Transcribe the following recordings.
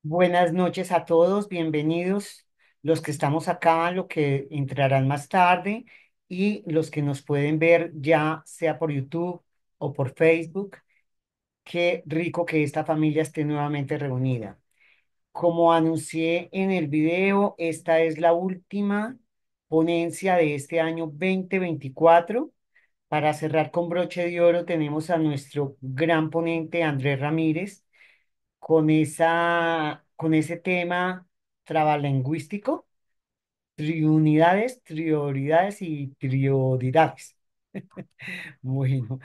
Buenas noches a todos, bienvenidos los que estamos acá, los que entrarán más tarde y los que nos pueden ver ya sea por YouTube o por Facebook. Qué rico que esta familia esté nuevamente reunida. Como anuncié en el video, esta es la última ponencia de este año 2024. Para cerrar con broche de oro tenemos a nuestro gran ponente Andrés Ramírez con ese tema trabalingüístico, triunidades, prioridades y prioridades. Bueno,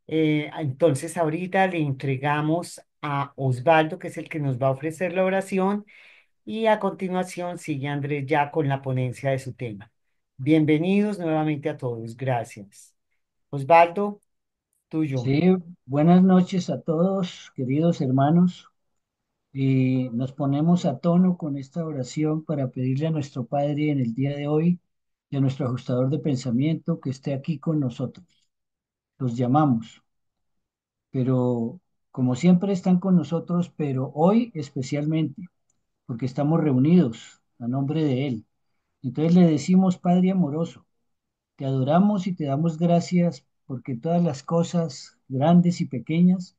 entonces ahorita le entregamos a Osvaldo, que es el que nos va a ofrecer la oración, y a continuación sigue Andrés ya con la ponencia de su tema. Bienvenidos nuevamente a todos, gracias. Osvaldo, tuyo. Sí, buenas noches a todos, queridos hermanos. Y nos ponemos a tono con esta oración para pedirle a nuestro Padre en el día de hoy y a nuestro ajustador de pensamiento que esté aquí con nosotros. Los llamamos, pero como siempre están con nosotros, pero hoy especialmente, porque estamos reunidos a nombre de Él. Entonces le decimos, Padre amoroso, te adoramos y te damos gracias porque todas las cosas, grandes y pequeñas,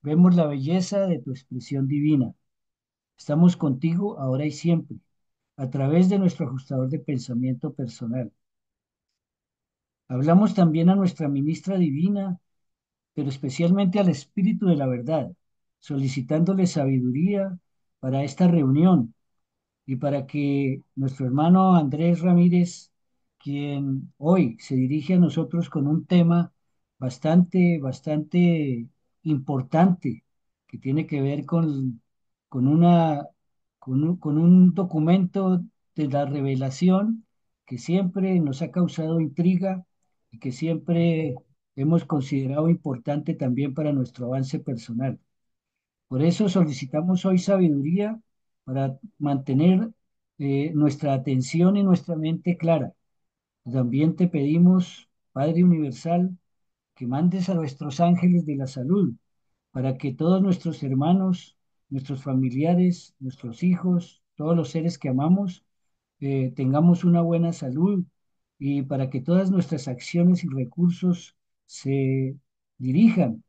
vemos la belleza de tu expresión divina. Estamos contigo ahora y siempre, a través de nuestro ajustador de pensamiento personal. Hablamos también a nuestra ministra divina, pero especialmente al Espíritu de la verdad, solicitándole sabiduría para esta reunión y para que nuestro hermano Andrés Ramírez, quien hoy se dirige a nosotros con un tema bastante importante, que tiene que ver con una, con un documento de la revelación que siempre nos ha causado intriga y que siempre hemos considerado importante también para nuestro avance personal. Por eso solicitamos hoy sabiduría para mantener nuestra atención y nuestra mente clara. También te pedimos, Padre Universal, que mandes a nuestros ángeles de la salud para que todos nuestros hermanos, nuestros familiares, nuestros hijos, todos los seres que amamos, tengamos una buena salud y para que todas nuestras acciones y recursos se dirijan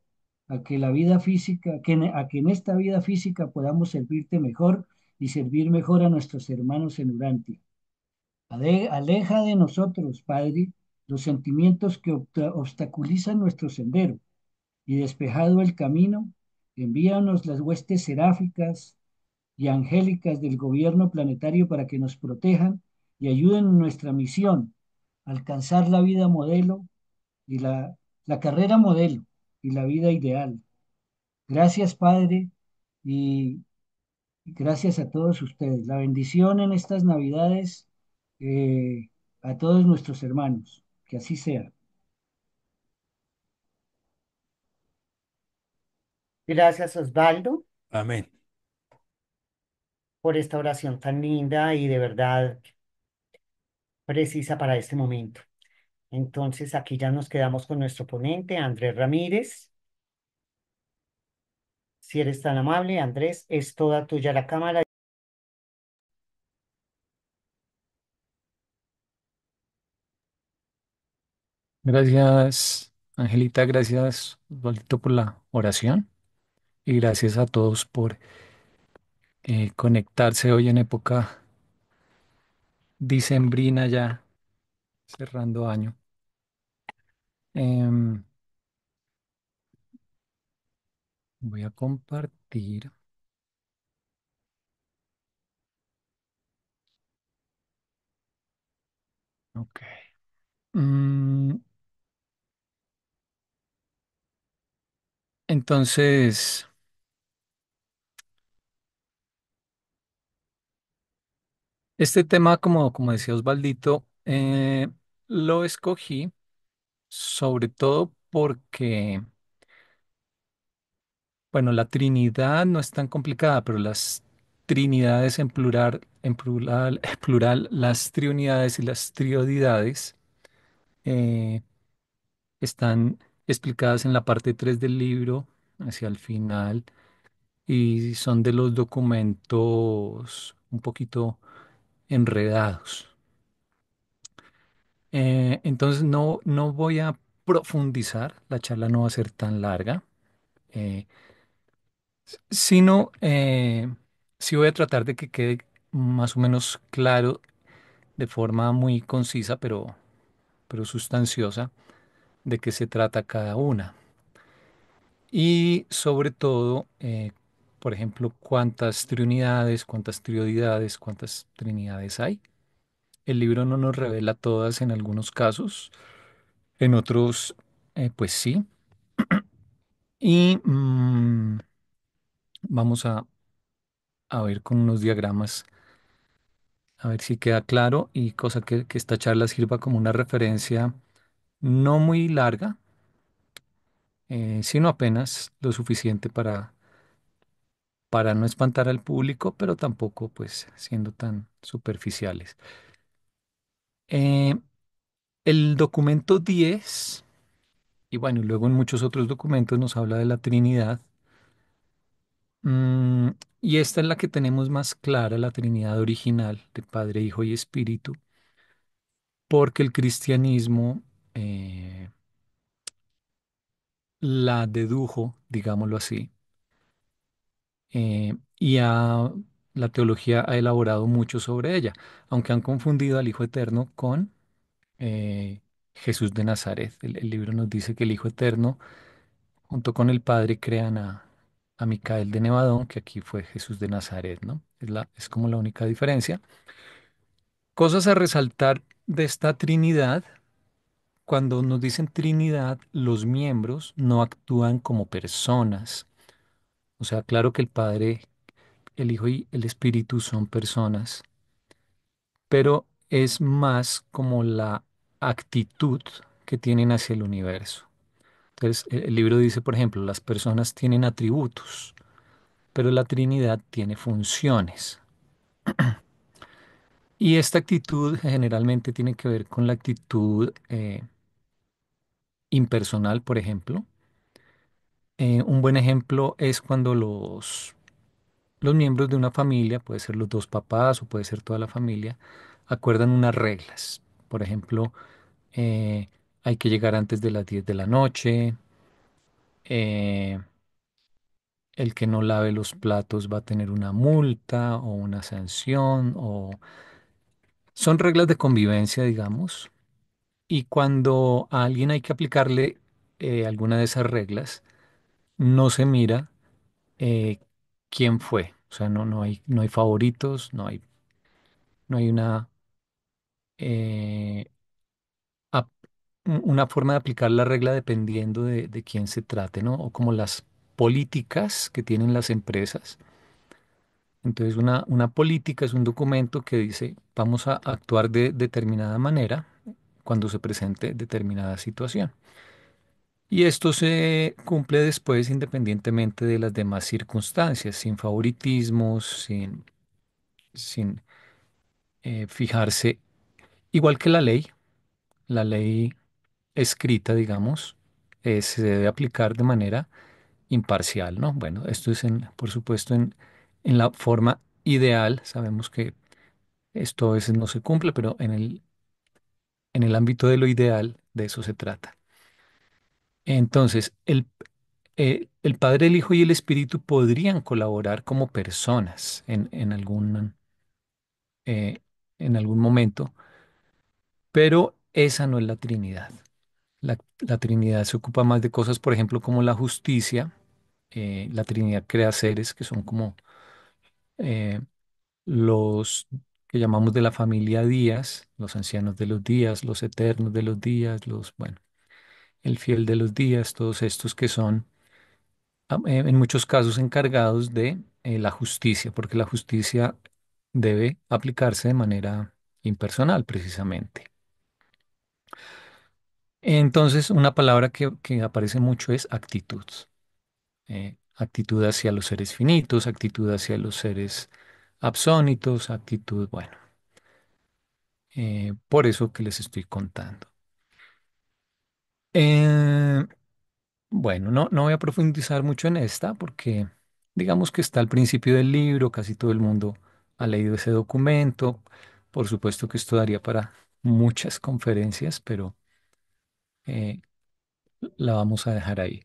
a que la vida física, a que en esta vida física podamos servirte mejor y servir mejor a nuestros hermanos en Urantia. Aleja de nosotros, Padre, los sentimientos que obstaculizan nuestro sendero y despejado el camino, envíanos las huestes seráficas y angélicas del gobierno planetario para que nos protejan y ayuden en nuestra misión, alcanzar la vida modelo y la carrera modelo y la vida ideal. Gracias, Padre, y gracias a todos ustedes. La bendición en estas Navidades a todos nuestros hermanos. Que así sea. Gracias, Osvaldo, Amén. por esta oración tan linda y de verdad precisa para este momento. Entonces, aquí ya nos quedamos con nuestro ponente, Andrés Ramírez. Si eres tan amable, Andrés, es toda tuya la cámara. Gracias, Angelita, gracias, Osvaldito, por la oración y gracias a todos por conectarse hoy en época dicembrina ya, cerrando año. Em, Voy a compartir. Ok. Mm, entonces, este tema, como decía Osvaldito, lo escogí sobre todo porque bueno, la Trinidad no es tan complicada, pero las Trinidades plural, las triunidades y las triodidades eh, están explicadas en la parte 3 del libro, hacia el final, y son de los documentos un poquito enredados. Entonces no voy a profundizar, la charla no va a ser tan larga, eh, sino sí voy a tratar de que quede más o menos claro de forma muy concisa, pero sustanciosa, de qué se trata cada una. Y sobre todo, por ejemplo, cuántas triunidades, cuántas trioidades, cuántas trinidades hay. El libro no nos revela todas en algunos casos, en otros, pues sí. Y vamos a ver con unos diagramas, a ver si queda claro y cosa que esta charla sirva como una referencia no muy larga, sino apenas lo suficiente para no espantar al público, pero tampoco pues siendo tan superficiales. Eh, el documento 10 y bueno, y luego en muchos otros documentos nos habla de la Trinidad. Mm, y esta es la que tenemos más clara, la Trinidad original de Padre, Hijo y Espíritu, porque el cristianismo la dedujo, digámoslo así, la teología ha elaborado mucho sobre ella, aunque han confundido al Hijo Eterno con eh, Jesús de Nazaret. El libro nos dice que el Hijo Eterno, junto con el Padre, crean a Micael de Nevadón, que aquí fue Jesús de Nazaret, ¿no? Es como la única diferencia. Cosas a resaltar de esta Trinidad. Cuando nos dicen Trinidad, los miembros no actúan como personas. O sea, claro que el Padre, el Hijo y el Espíritu son personas, pero es más como la actitud que tienen hacia el universo. Entonces, el libro dice, por ejemplo, las personas tienen atributos, pero la Trinidad tiene funciones. Y esta actitud generalmente tiene que ver con la actitud impersonal, por ejemplo. Un buen ejemplo es cuando los miembros de una familia, puede ser los dos papás o puede ser toda la familia, acuerdan unas reglas. Por ejemplo, eh, hay que llegar antes de las 10 de la noche, eh, el que no lave los platos va a tener una multa o una sanción, o son reglas de convivencia, digamos. Y cuando a alguien hay que aplicarle alguna de esas reglas, no se mira eh, quién fue. O sea, no hay favoritos, no hay eh, ap- una forma de aplicar la regla dependiendo de quién se trate, ¿no? O como las políticas que tienen las empresas. Entonces, una política es un documento que dice, vamos a actuar de determinada manera cuando se presente determinada situación. Y esto se cumple después independientemente de las demás circunstancias, sin favoritismos, sin fijarse, igual que la ley escrita, digamos, se debe aplicar de manera imparcial, ¿no? Bueno, esto es, por supuesto, en la forma ideal. Sabemos que esto a veces no se cumple, pero en el ámbito de lo ideal, de eso se trata. Entonces, el Padre, el Hijo y el Espíritu podrían colaborar como personas eh, en algún momento, pero esa no es la Trinidad. La Trinidad se ocupa más de cosas, por ejemplo, como la justicia. La Trinidad crea seres que son como eh, los que llamamos de la familia Díaz, los ancianos de los días, los eternos de los días, bueno, el fiel de los días, todos estos que son en muchos casos encargados de la justicia, porque la justicia debe aplicarse de manera impersonal, precisamente. Entonces, una palabra que aparece mucho es actitud. Actitud hacia los seres finitos, actitud hacia los seres absónitos, actitud, bueno, por eso que les estoy contando. Eh, bueno, no voy a profundizar mucho en esta porque Digamos que está al principio del libro, casi todo el mundo ha leído ese documento. Por supuesto que esto daría para muchas conferencias, pero eh, la vamos a dejar ahí.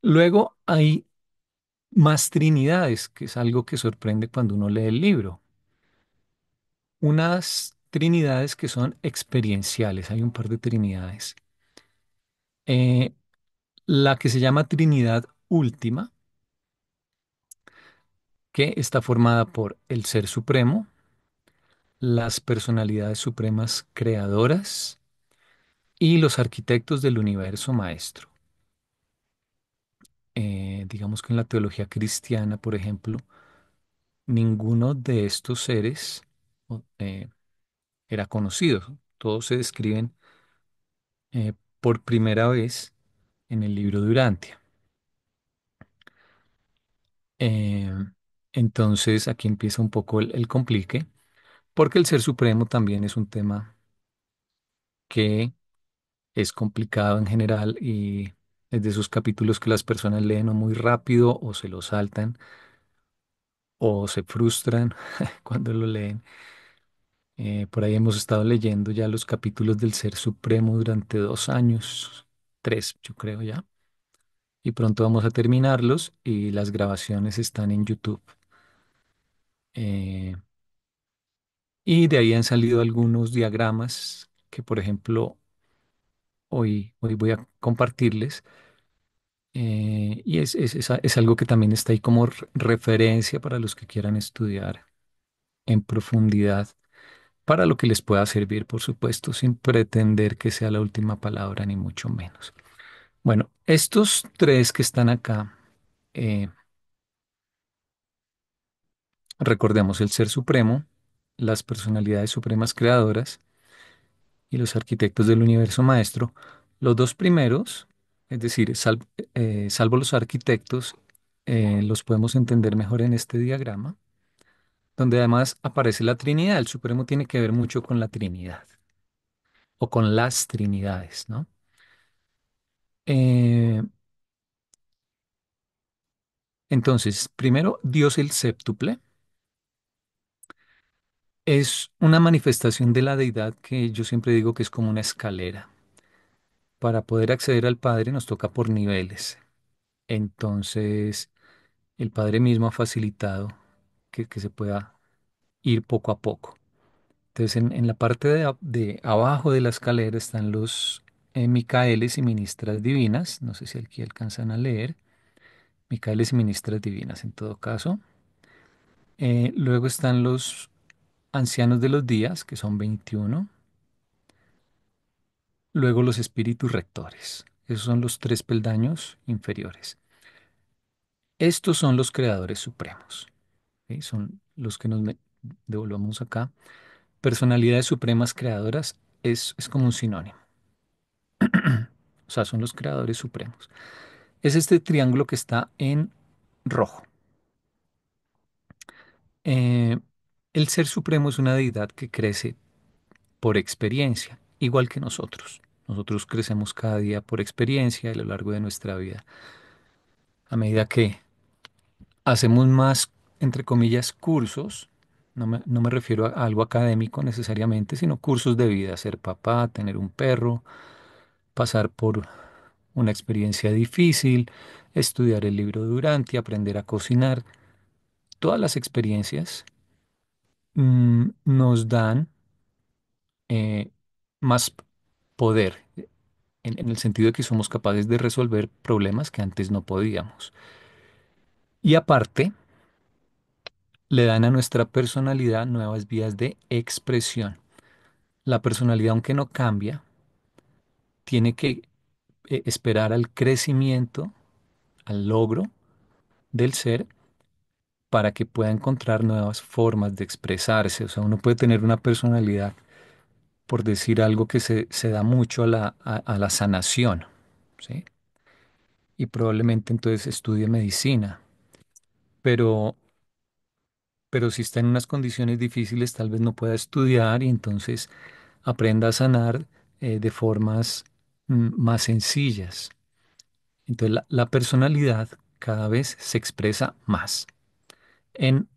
Luego hay más trinidades, que es algo que sorprende cuando uno lee el libro. Unas trinidades que son experienciales, hay un par de trinidades. Eh, la que se llama Trinidad Última, que está formada por el Ser Supremo, las personalidades supremas creadoras y los arquitectos del universo maestro. Digamos que en la teología cristiana, por ejemplo, ninguno de estos seres era conocido. Todos se describen por primera vez en el libro de Urantia. Eh, entonces aquí empieza un poco el complique, porque el Ser Supremo también es un tema que es complicado en general y es de esos capítulos que las personas leen o muy rápido o se lo saltan o se frustran cuando lo leen. Por ahí hemos estado leyendo ya los capítulos del Ser Supremo durante 2 años, 3, yo creo ya, y pronto vamos a terminarlos y las grabaciones están en YouTube. Eh, y de ahí han salido algunos diagramas que, por ejemplo, hoy voy a compartirles. Y es algo que también está ahí como referencia para los que quieran estudiar en profundidad, para lo que les pueda servir, por supuesto, sin pretender que sea la última palabra, ni mucho menos. Bueno, estos tres que están acá, eh, recordemos el Ser Supremo, las personalidades supremas creadoras y los arquitectos del universo maestro. Los dos primeros, es decir, salvo los arquitectos, los podemos entender mejor en este diagrama, donde además aparece la Trinidad. El Supremo tiene que ver mucho con la Trinidad o con las Trinidades, ¿no? Eh, entonces, primero, Dios el séptuple es una manifestación de la deidad que yo siempre digo que es como una escalera. Para poder acceder al Padre nos toca por niveles. Entonces, el Padre mismo ha facilitado que se pueda ir poco a poco. Entonces, en la parte de abajo de la escalera están los Micaeles y ministras divinas. No sé si aquí alcanzan a leer. Micaeles y ministras divinas, en todo caso. Luego están los ancianos de los días, que son 21. Luego los espíritus rectores. Esos son los tres peldaños inferiores. Estos son los creadores supremos. ¿Sí? Son los que devolvamos acá. Personalidades supremas creadoras es como un sinónimo. O sea, son los creadores supremos. Es este triángulo que está en rojo. Eh, el Ser Supremo es una deidad que crece por experiencia, igual que nosotros. Nosotros crecemos cada día por experiencia a lo largo de nuestra vida. A medida que hacemos más, entre comillas, cursos, no me refiero a algo académico necesariamente, sino cursos de vida, ser papá, tener un perro, pasar por una experiencia difícil, estudiar el libro de Duranti, aprender a cocinar. Todas las experiencias nos dan eh, más poder, en el sentido de que somos capaces de resolver problemas que antes no podíamos. Y aparte, le dan a nuestra personalidad nuevas vías de expresión. La personalidad, aunque no cambia, tiene que esperar al crecimiento, al logro del ser para que pueda encontrar nuevas formas de expresarse. O sea, uno puede tener una personalidad, por decir algo que se da mucho a la sanación, ¿sí? Y probablemente entonces estudie medicina, pero, pero si está en unas condiciones difíciles, tal vez no pueda estudiar y entonces aprenda a sanar de formas más sencillas. Entonces, la personalidad cada vez se expresa más en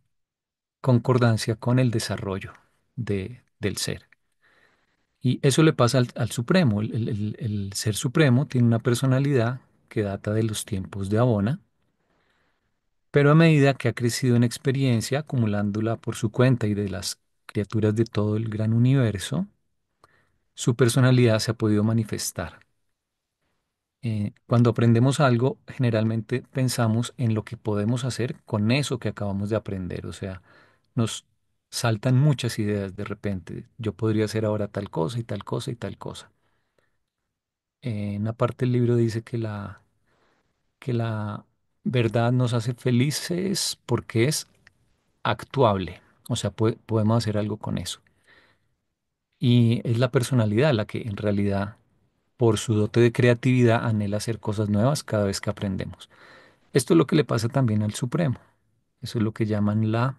concordancia con el desarrollo del ser. Y eso le pasa al Supremo. El Ser Supremo tiene una personalidad que data de los tiempos de Abona, pero a medida que ha crecido en experiencia, acumulándola por su cuenta y de las criaturas de todo el gran universo, su personalidad se ha podido manifestar. Cuando aprendemos algo, generalmente pensamos en lo que podemos hacer con eso que acabamos de aprender. O sea, nos saltan muchas ideas de repente. Yo podría hacer ahora tal cosa y tal cosa y tal cosa. En una parte del libro dice que la verdad nos hace felices porque es actuable. O sea, podemos hacer algo con eso. Y es la personalidad la que en realidad, por su dote de creatividad, anhela hacer cosas nuevas cada vez que aprendemos. Esto es lo que le pasa también al Supremo. Eso es lo que llaman la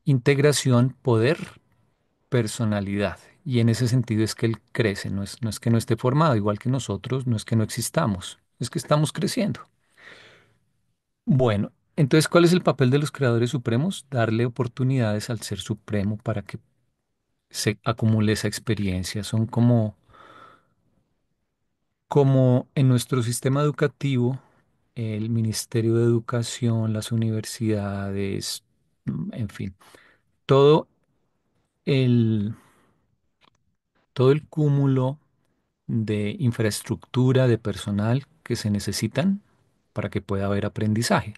integración poder-personalidad. Y en ese sentido es que él crece, no es que no esté formado, igual que nosotros, no es que no existamos, es que estamos creciendo. Bueno, entonces, ¿cuál es el papel de los creadores supremos? Darle oportunidades al ser supremo para que se acumule esa experiencia. Son como en nuestro sistema educativo, el Ministerio de Educación, las universidades, en fin, todo el, todo el cúmulo de infraestructura, de personal que se necesitan para que pueda haber aprendizaje.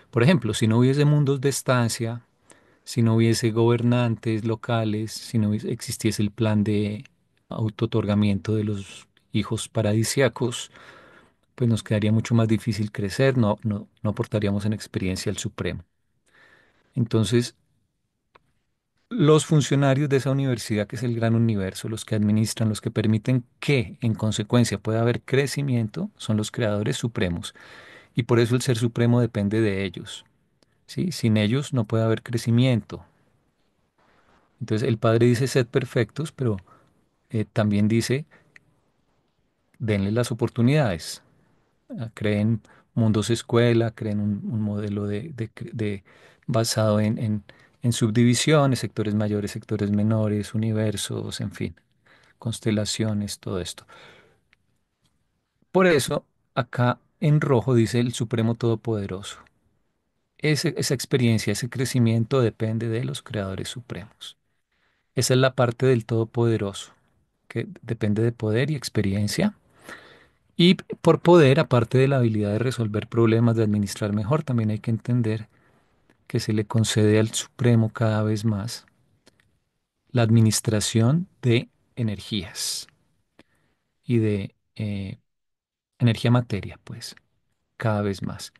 Por ejemplo, si no hubiese mundos de estancia, si no hubiese gobernantes locales, si no existiese el plan de autootorgamiento de los hijos paradisiacos, pues nos quedaría mucho más difícil crecer, no aportaríamos en experiencia al Supremo. Entonces, los funcionarios de esa universidad, que es el gran universo, los que administran, los que permiten que, en consecuencia, pueda haber crecimiento, son los creadores supremos. Y por eso el ser supremo depende de ellos. ¿Sí? Sin ellos no puede haber crecimiento. Entonces, el Padre dice, sed perfectos, pero también dice, denle las oportunidades. Creen mundos escuela, creen un modelo basado en subdivisiones, sectores mayores, sectores menores, universos, en fin, constelaciones, todo esto. Por eso, acá en rojo dice el Supremo Todopoderoso. Esa experiencia, ese crecimiento depende de los creadores supremos. Esa es la parte del Todopoderoso, que depende de poder y experiencia. Y por poder, aparte de la habilidad de resolver problemas, de administrar mejor, también hay que entender que se le concede al Supremo cada vez más la administración de energías y de energía materia, pues, cada vez más.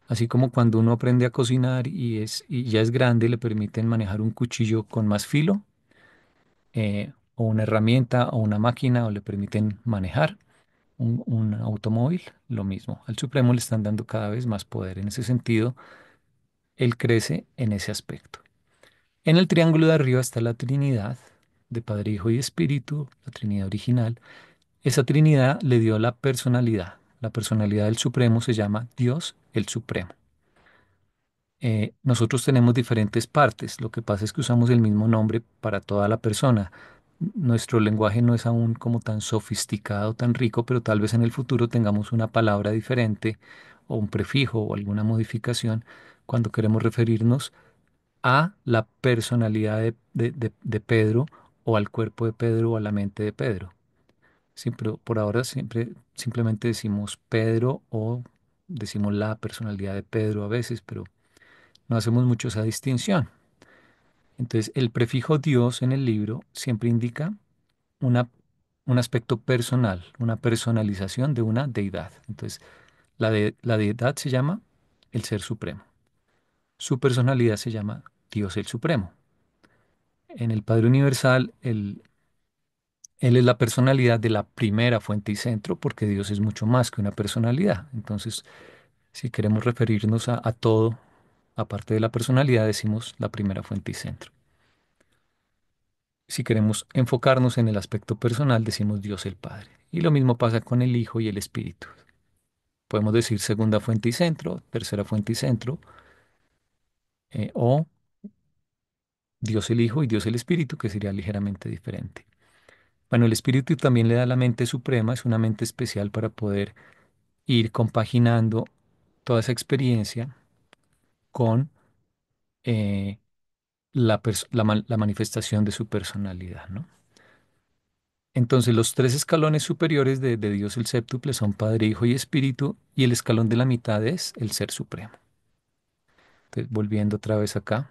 Así como cuando uno aprende a cocinar y ya es grande, le permiten manejar un cuchillo con más filo, o una herramienta o una máquina, o le permiten manejar un automóvil, lo mismo. Al Supremo le están dando cada vez más poder. En ese sentido, él crece en ese aspecto. En el triángulo de arriba está la Trinidad de Padre, Hijo y Espíritu, la Trinidad original. Esa Trinidad le dio la personalidad. La personalidad del Supremo se llama Dios el Supremo. Nosotros tenemos diferentes partes. Lo que pasa es que usamos el mismo nombre para toda la persona. Nuestro lenguaje no es aún como tan sofisticado, tan rico, pero tal vez en el futuro tengamos una palabra diferente o un prefijo o alguna modificación cuando queremos referirnos a la personalidad de Pedro, o al cuerpo de Pedro, o a la mente de Pedro. Sí, pero por ahora simplemente decimos Pedro, o decimos la personalidad de Pedro a veces, pero no hacemos mucho esa distinción. Entonces, el prefijo Dios en el libro siempre indica una, un aspecto personal, una personalización de una deidad. Entonces, la deidad se llama el Ser Supremo. Su personalidad se llama Dios el Supremo. En el Padre Universal, él es la personalidad de la primera fuente y centro, porque Dios es mucho más que una personalidad. Entonces, si queremos referirnos a todo, aparte de la personalidad, decimos la primera fuente y centro. Si queremos enfocarnos en el aspecto personal, decimos Dios el Padre. Y lo mismo pasa con el Hijo y el Espíritu. Podemos decir segunda fuente y centro, tercera fuente y centro, o Dios el Hijo y Dios el Espíritu, que sería ligeramente diferente. Bueno, el Espíritu también le da la mente suprema, es una mente especial para poder ir compaginando toda esa experiencia con eh, la manifestación de su personalidad, ¿no? Entonces, los tres escalones superiores de Dios el séptuple son Padre, Hijo y Espíritu, y el escalón de la mitad es el Ser Supremo. Entonces, volviendo otra vez acá,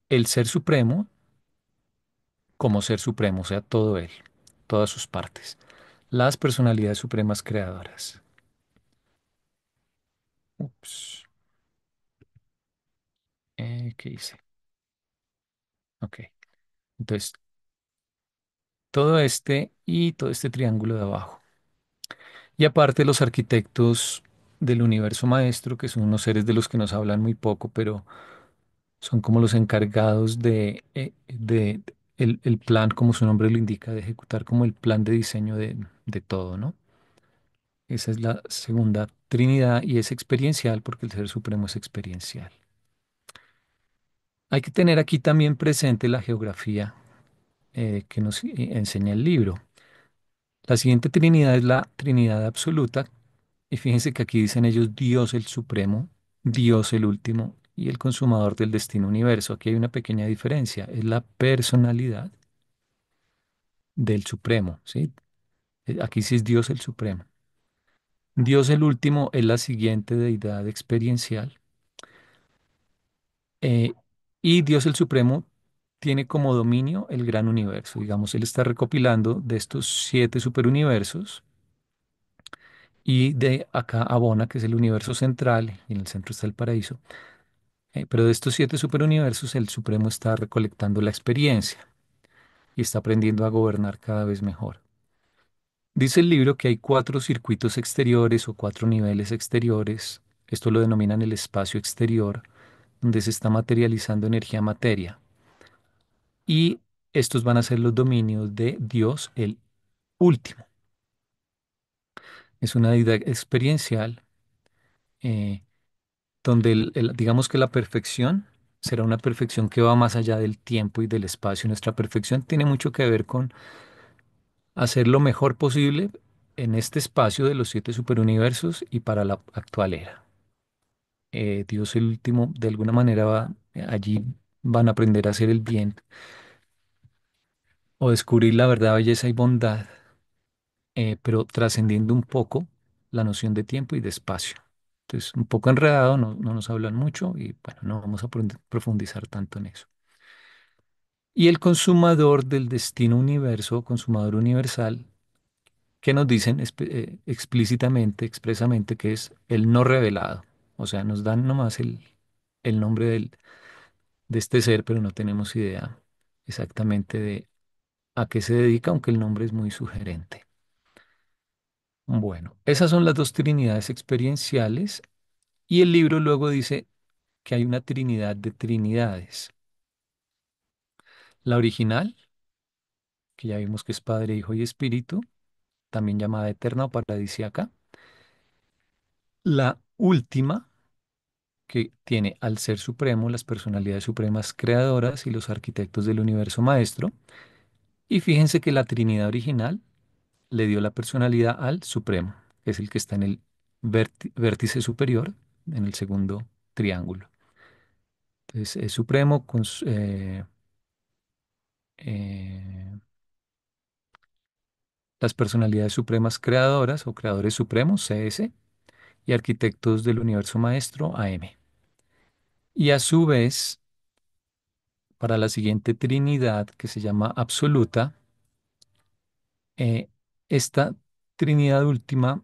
el Ser Supremo como Ser Supremo, o sea, todo Él, todas sus partes. Las personalidades supremas creadoras. Ups, ¿qué hice? Ok. Entonces, todo este y todo este triángulo de abajo. Y aparte los arquitectos del universo maestro, que son unos seres de los que nos hablan muy poco, pero son como los encargados de el plan, como su nombre lo indica, de ejecutar como el plan de diseño de todo, ¿no? Esa es la segunda Trinidad y es experiencial porque el Ser Supremo es experiencial. Hay que tener aquí también presente la geografía que nos enseña el libro. La siguiente Trinidad es la Trinidad absoluta y fíjense que aquí dicen ellos Dios el Supremo, Dios el último y el consumador del destino universo. Aquí hay una pequeña diferencia, es la personalidad del Supremo, ¿sí? Aquí sí es Dios el Supremo. Dios el último es la siguiente deidad experiencial eh, y Dios el Supremo tiene como dominio el gran universo. Digamos, él está recopilando de estos siete superuniversos y de acá abona, que es el universo central, y en el centro está el paraíso. Pero de estos siete superuniversos, el Supremo está recolectando la experiencia y está aprendiendo a gobernar cada vez mejor. Dice el libro que hay cuatro circuitos exteriores o cuatro niveles exteriores. Esto lo denominan el espacio exterior, donde se está materializando energía materia. Y estos van a ser los dominios de Dios, el último. Es una idea experiencial eh, donde digamos que la perfección será una perfección que va más allá del tiempo y del espacio. Nuestra perfección tiene mucho que ver con hacer lo mejor posible en este espacio de los siete superuniversos y para la actual era. Dios el último, de alguna manera, allí van a aprender a hacer el bien o descubrir la verdad, belleza y bondad, pero trascendiendo un poco la noción de tiempo y de espacio. Entonces, un poco enredado, no nos hablan mucho y bueno, no vamos a profundizar tanto en eso. Y el consumador del destino universo, consumador universal, que nos dicen explícitamente, expresamente, que es el no revelado. O sea, nos dan nomás el nombre de este ser, pero no tenemos idea exactamente de a qué se dedica, aunque el nombre es muy sugerente. Bueno, esas son las dos trinidades experienciales y el libro luego dice que hay una trinidad de trinidades. La original, que ya vimos que es Padre, Hijo y Espíritu, también llamada eterna o paradisiaca. La última, que tiene al Ser Supremo, las personalidades supremas creadoras y los arquitectos del universo maestro. Y fíjense que la Trinidad original le dio la personalidad al Supremo, que es el que está en el vértice superior, en el segundo triángulo. Entonces, es Supremo con eh, las personalidades supremas creadoras o creadores supremos, CS, y arquitectos del universo maestro, AM. Y a su vez, para la siguiente Trinidad, que se llama absoluta, eh, esta Trinidad última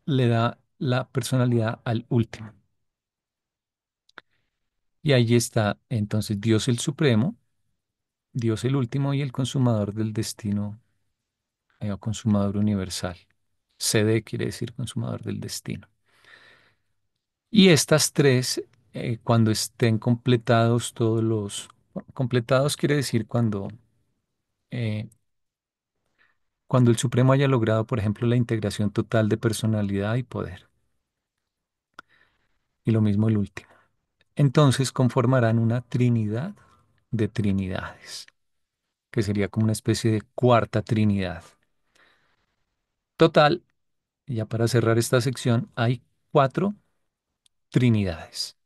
le da la personalidad al último. Y ahí está entonces Dios el Supremo, Dios el último y el consumador del destino o consumador universal. CD quiere decir consumador del destino. Y estas tres, cuando estén completados todos completados quiere decir cuando eh, cuando el Supremo haya logrado, por ejemplo, la integración total de personalidad y poder. Y lo mismo el último. Entonces conformarán una trinidad de trinidades, que sería como una especie de cuarta trinidad. Total, ya para cerrar esta sección, hay cuatro trinidades,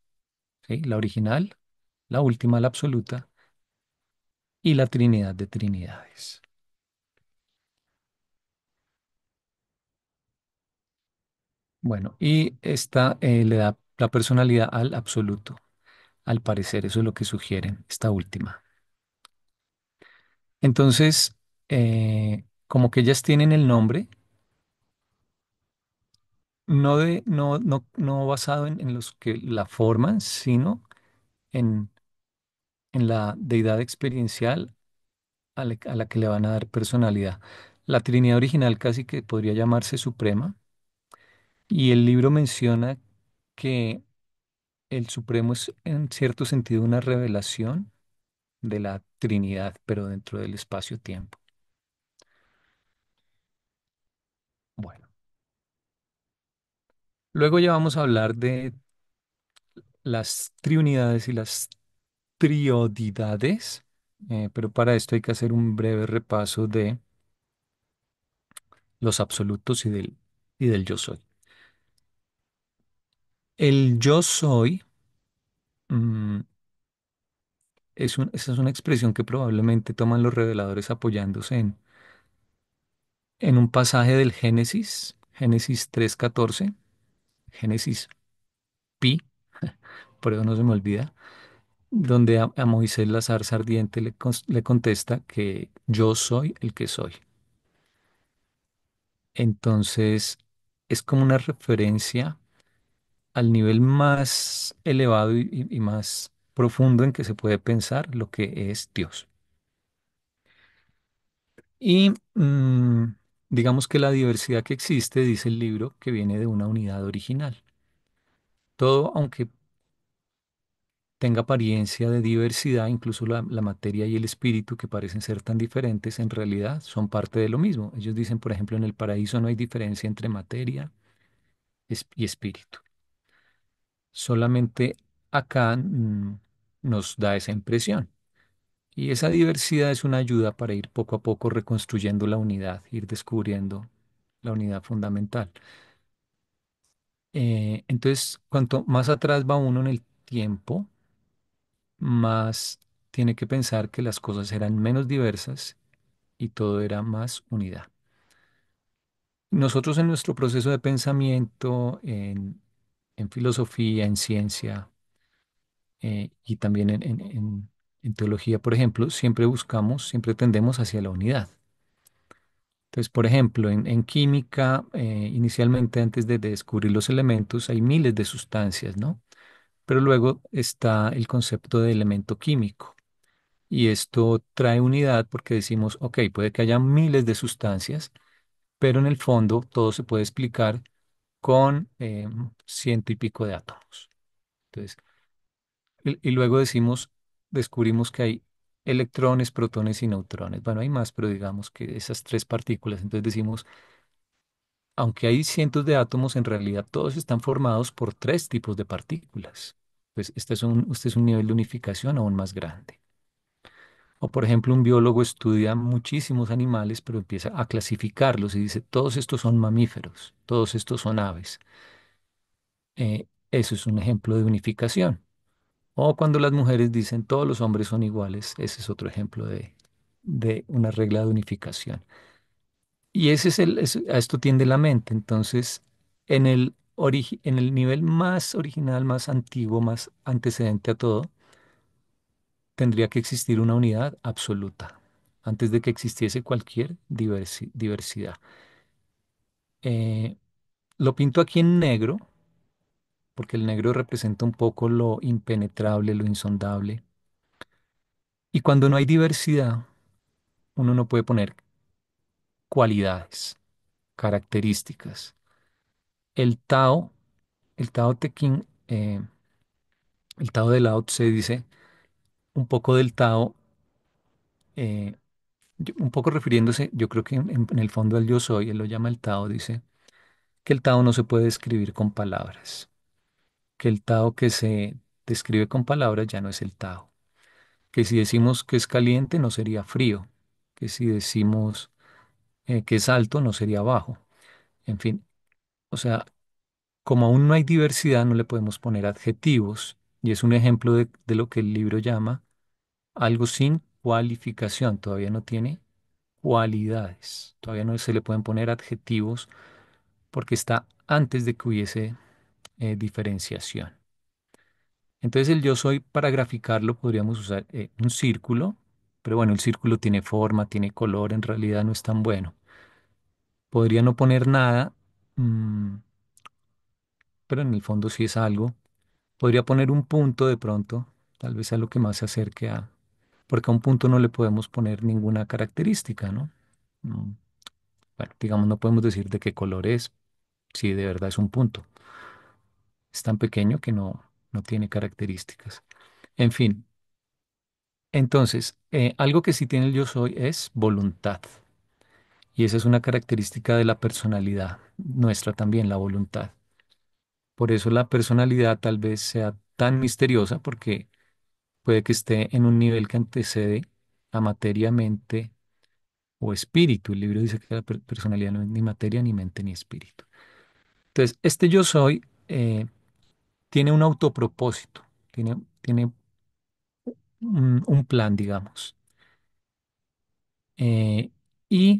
¿sí? La original, la última, la absoluta, y la trinidad de trinidades. Bueno, y esta le da la personalidad al absoluto, al parecer, eso es lo que sugieren, esta última. Entonces, como que ellas tienen el nombre, no basado en los que la forman, sino en, en la deidad experiencial a la que le van a dar personalidad. La Trinidad original casi que podría llamarse Suprema, y el libro menciona que el Supremo es en cierto sentido una revelación de la Trinidad, pero dentro del espacio-tiempo. Bueno, luego ya vamos a hablar de las triunidades y las triodidades, pero para esto hay que hacer un breve repaso de los absolutos y del yo soy. El yo soy mm, esa es una expresión que probablemente toman los reveladores apoyándose en un pasaje del Génesis, Génesis 3:14, Génesis pi, por eso no se me olvida, donde a Moisés la zarza ardiente le contesta que yo soy el que soy. Entonces, es como una referencia al nivel más elevado y más profundo en que se puede pensar lo que es Dios. Y digamos que la diversidad que existe, dice el libro, que viene de una unidad original. Todo, aunque tenga apariencia de diversidad, incluso la materia y el espíritu, que parecen ser tan diferentes, en realidad son parte de lo mismo. Ellos dicen, por ejemplo, en el paraíso no hay diferencia entre materia y espíritu. Solamente acá nos da esa impresión. Y esa diversidad es una ayuda para ir poco a poco reconstruyendo la unidad, ir descubriendo la unidad fundamental. Entonces, cuanto más atrás va uno en el tiempo, más tiene que pensar que las cosas eran menos diversas y todo era más unidad. Nosotros en nuestro proceso de pensamiento, en filosofía, en ciencia y también en teología, por ejemplo, siempre buscamos, siempre tendemos hacia la unidad. Entonces, por ejemplo, en química, inicialmente antes de descubrir los elementos, hay miles de sustancias, ¿no? Pero luego está el concepto de elemento químico. Y esto trae unidad porque decimos, ok, puede que haya miles de sustancias, pero en el fondo todo se puede explicar con ciento y pico de átomos. Entonces, y luego decimos, descubrimos que hay electrones, protones y neutrones. Bueno, hay más, pero digamos que esas tres partículas. Entonces decimos, aunque hay cientos de átomos, en realidad todos están formados por tres tipos de partículas. Pues este es un nivel de unificación aún más grande. O por ejemplo, un biólogo estudia muchísimos animales, pero empieza a clasificarlos y dice, todos estos son mamíferos, todos estos son aves. Eso es un ejemplo de unificación. O cuando las mujeres dicen, todos los hombres son iguales, ese es otro ejemplo de una regla de unificación. Y ese es a esto tiende la mente. Entonces, en el nivel más original, más antiguo, más antecedente a todo, tendría que existir una unidad absoluta antes de que existiese cualquier diversidad. Eh, lo pinto aquí en negro, porque el negro representa un poco lo impenetrable, lo insondable. Y cuando no hay diversidad, uno no puede poner cualidades, características. El Tao, el Tao Te Ching, el Tao de Lao Tse dice un poco del Tao. Un poco refiriéndose, yo creo que en el fondo al yo soy, él lo llama el Tao, dice que el Tao no se puede describir con palabras, que el Tao que se describe con palabras ya no es el Tao, que si decimos que es caliente no sería frío, que si decimos que es alto no sería bajo, en fin, o sea, como aún no hay diversidad no le podemos poner adjetivos y es un ejemplo de lo que el libro llama algo sin cualificación, todavía no tiene cualidades, todavía no se le pueden poner adjetivos porque está antes de que hubiese diferenciación. Entonces el yo soy, para graficarlo, podríamos usar un círculo, pero bueno, el círculo tiene forma, tiene color, en realidad no es tan bueno. Podría no poner nada, mm, pero en el fondo sí es algo. Podría poner un punto de pronto, tal vez a lo que más se acerque a, porque a un punto no le podemos poner ninguna característica, ¿no? Mm, Bueno, digamos, no podemos decir de qué color es, si de verdad es un punto. Es tan pequeño que no tiene características. En fin, entonces, algo que sí tiene el yo soy es voluntad. Y esa es una característica de la personalidad nuestra también, la voluntad. Por eso la personalidad tal vez sea tan misteriosa porque puede que esté en un nivel que antecede a materia, mente o espíritu. El libro dice que la personalidad no es ni materia, ni mente, ni espíritu. Entonces, este yo soy tiene un autopropósito, tiene un plan, digamos, eh, y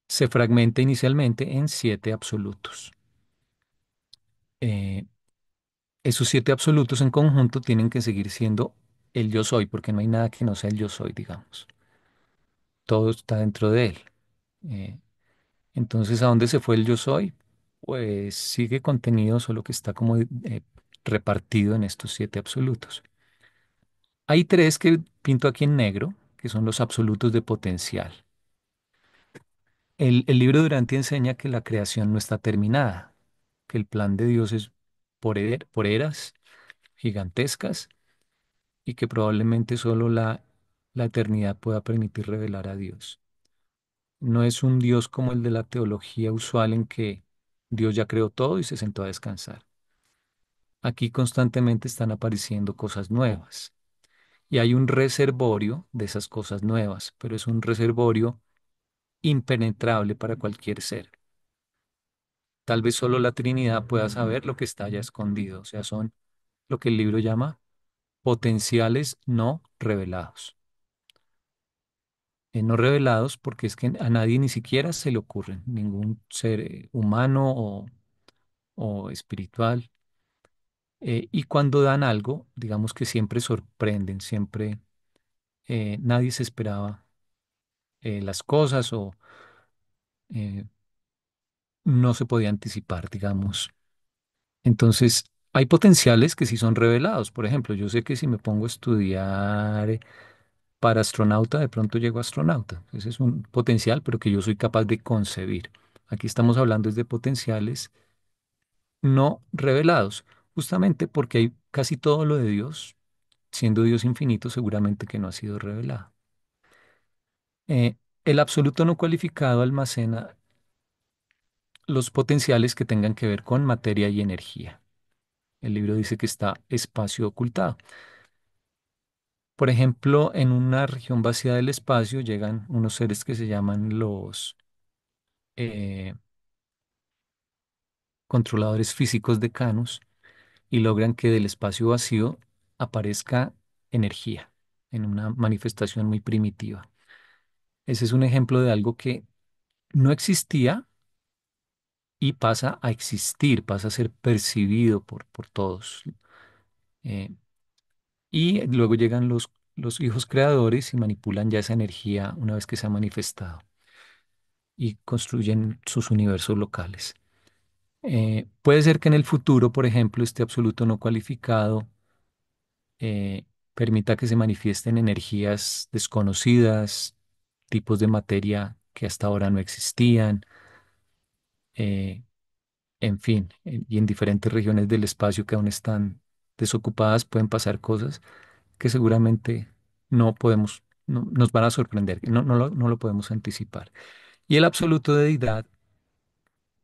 se fragmenta inicialmente en siete absolutos. Eh, Esos siete absolutos en conjunto tienen que seguir siendo el yo soy, porque no hay nada que no sea el yo soy, digamos. Todo está dentro de él. Eh, entonces, ¿a dónde se fue el yo soy? Pues sigue contenido, solo que está como repartido en estos siete absolutos. Hay tres que pinto aquí en negro, que son los absolutos de potencial. El libro de Duranti enseña que la creación no está terminada, que el plan de Dios es por eras gigantescas y que probablemente solo la eternidad pueda permitir revelar a Dios. No es un Dios como el de la teología usual en que Dios ya creó todo y se sentó a descansar. Aquí constantemente están apareciendo cosas nuevas y hay un reservorio de esas cosas nuevas, pero es un reservorio impenetrable para cualquier ser. Tal vez solo la Trinidad pueda saber lo que está allá escondido, o sea, son lo que el libro llama potenciales no revelados. No revelados porque es que a nadie ni siquiera se le ocurren, ningún ser humano o espiritual. Y cuando dan algo, digamos que siempre sorprenden, siempre nadie se esperaba las cosas o eh, no se podía anticipar, digamos. Entonces, hay potenciales que sí son revelados. Por ejemplo, yo sé que si me pongo a estudiar para astronauta, de pronto llego a astronauta. Ese es un potencial, pero que yo soy capaz de concebir. Aquí estamos hablando es de potenciales no revelados, justamente porque hay casi todo lo de Dios, siendo Dios infinito, seguramente que no ha sido revelado. Eh, el absoluto no cualificado almacena los potenciales que tengan que ver con materia y energía. El libro dice que está espacio ocultado. Por ejemplo, en una región vacía del espacio llegan unos seres que se llaman los eh, controladores físicos de Canus y logran que del espacio vacío aparezca energía en una manifestación muy primitiva. Ese es un ejemplo de algo que no existía y pasa a existir, pasa a ser percibido por todos. Eh, y luego llegan los hijos creadores y manipulan ya esa energía una vez que se ha manifestado y construyen sus universos locales. Puede ser que en el futuro, por ejemplo, este absoluto no cualificado permita que se manifiesten energías desconocidas, tipos de materia que hasta ahora no existían, eh, en fin, y en diferentes regiones del espacio que aún están desocupadas pueden pasar cosas que seguramente nos van a sorprender, no lo podemos anticipar. Y el absoluto de deidad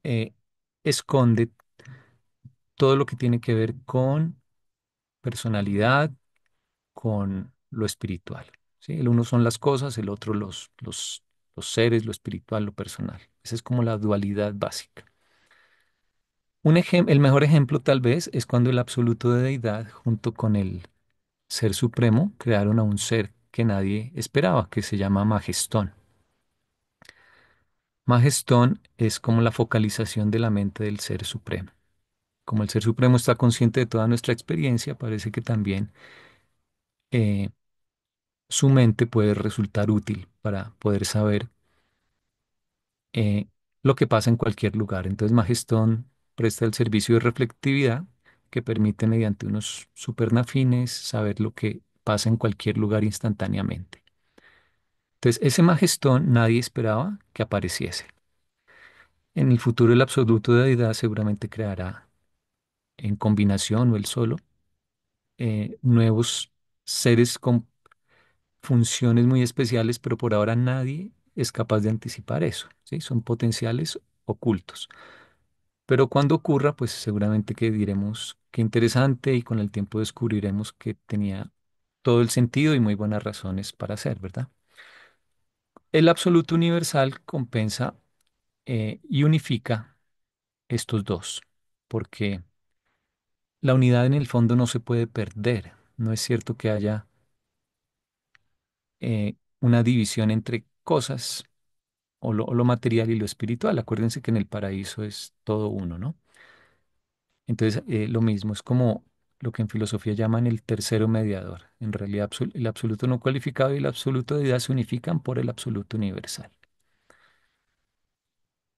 eh, esconde todo lo que tiene que ver con personalidad, con lo espiritual. ¿Sí? El uno son las cosas, el otro los seres, lo espiritual, lo personal. Esa es como la dualidad básica. El mejor ejemplo tal vez es cuando el absoluto de deidad junto con el ser supremo crearon a un ser que nadie esperaba, que se llama Magestón. Magestón es como la focalización de la mente del ser supremo. Como el ser supremo está consciente de toda nuestra experiencia, parece que también eh, su mente puede resultar útil para poder saber eh, lo que pasa en cualquier lugar. Entonces, Magestón presta el servicio de reflectividad que permite mediante unos supernafines saber lo que pasa en cualquier lugar instantáneamente. Entonces, ese Magestón nadie esperaba que apareciese. En el futuro, el absoluto de deidad seguramente creará en combinación o él solo nuevos seres con funciones muy especiales, pero por ahora nadie es capaz de anticipar eso, ¿sí? Son potenciales ocultos. Pero cuando ocurra, pues seguramente que diremos qué interesante y con el tiempo descubriremos que tenía todo el sentido y muy buenas razones para hacer, ¿verdad? El absoluto universal compensa y unifica estos dos, porque la unidad en el fondo no se puede perder. No es cierto que haya una división entre cosas o lo material y lo espiritual. Acuérdense que en el paraíso es todo uno, ¿no? Entonces, lo mismo es como lo que en filosofía llaman el tercero mediador. En realidad, el absoluto no cualificado y el absoluto de deidad se unifican por el absoluto universal.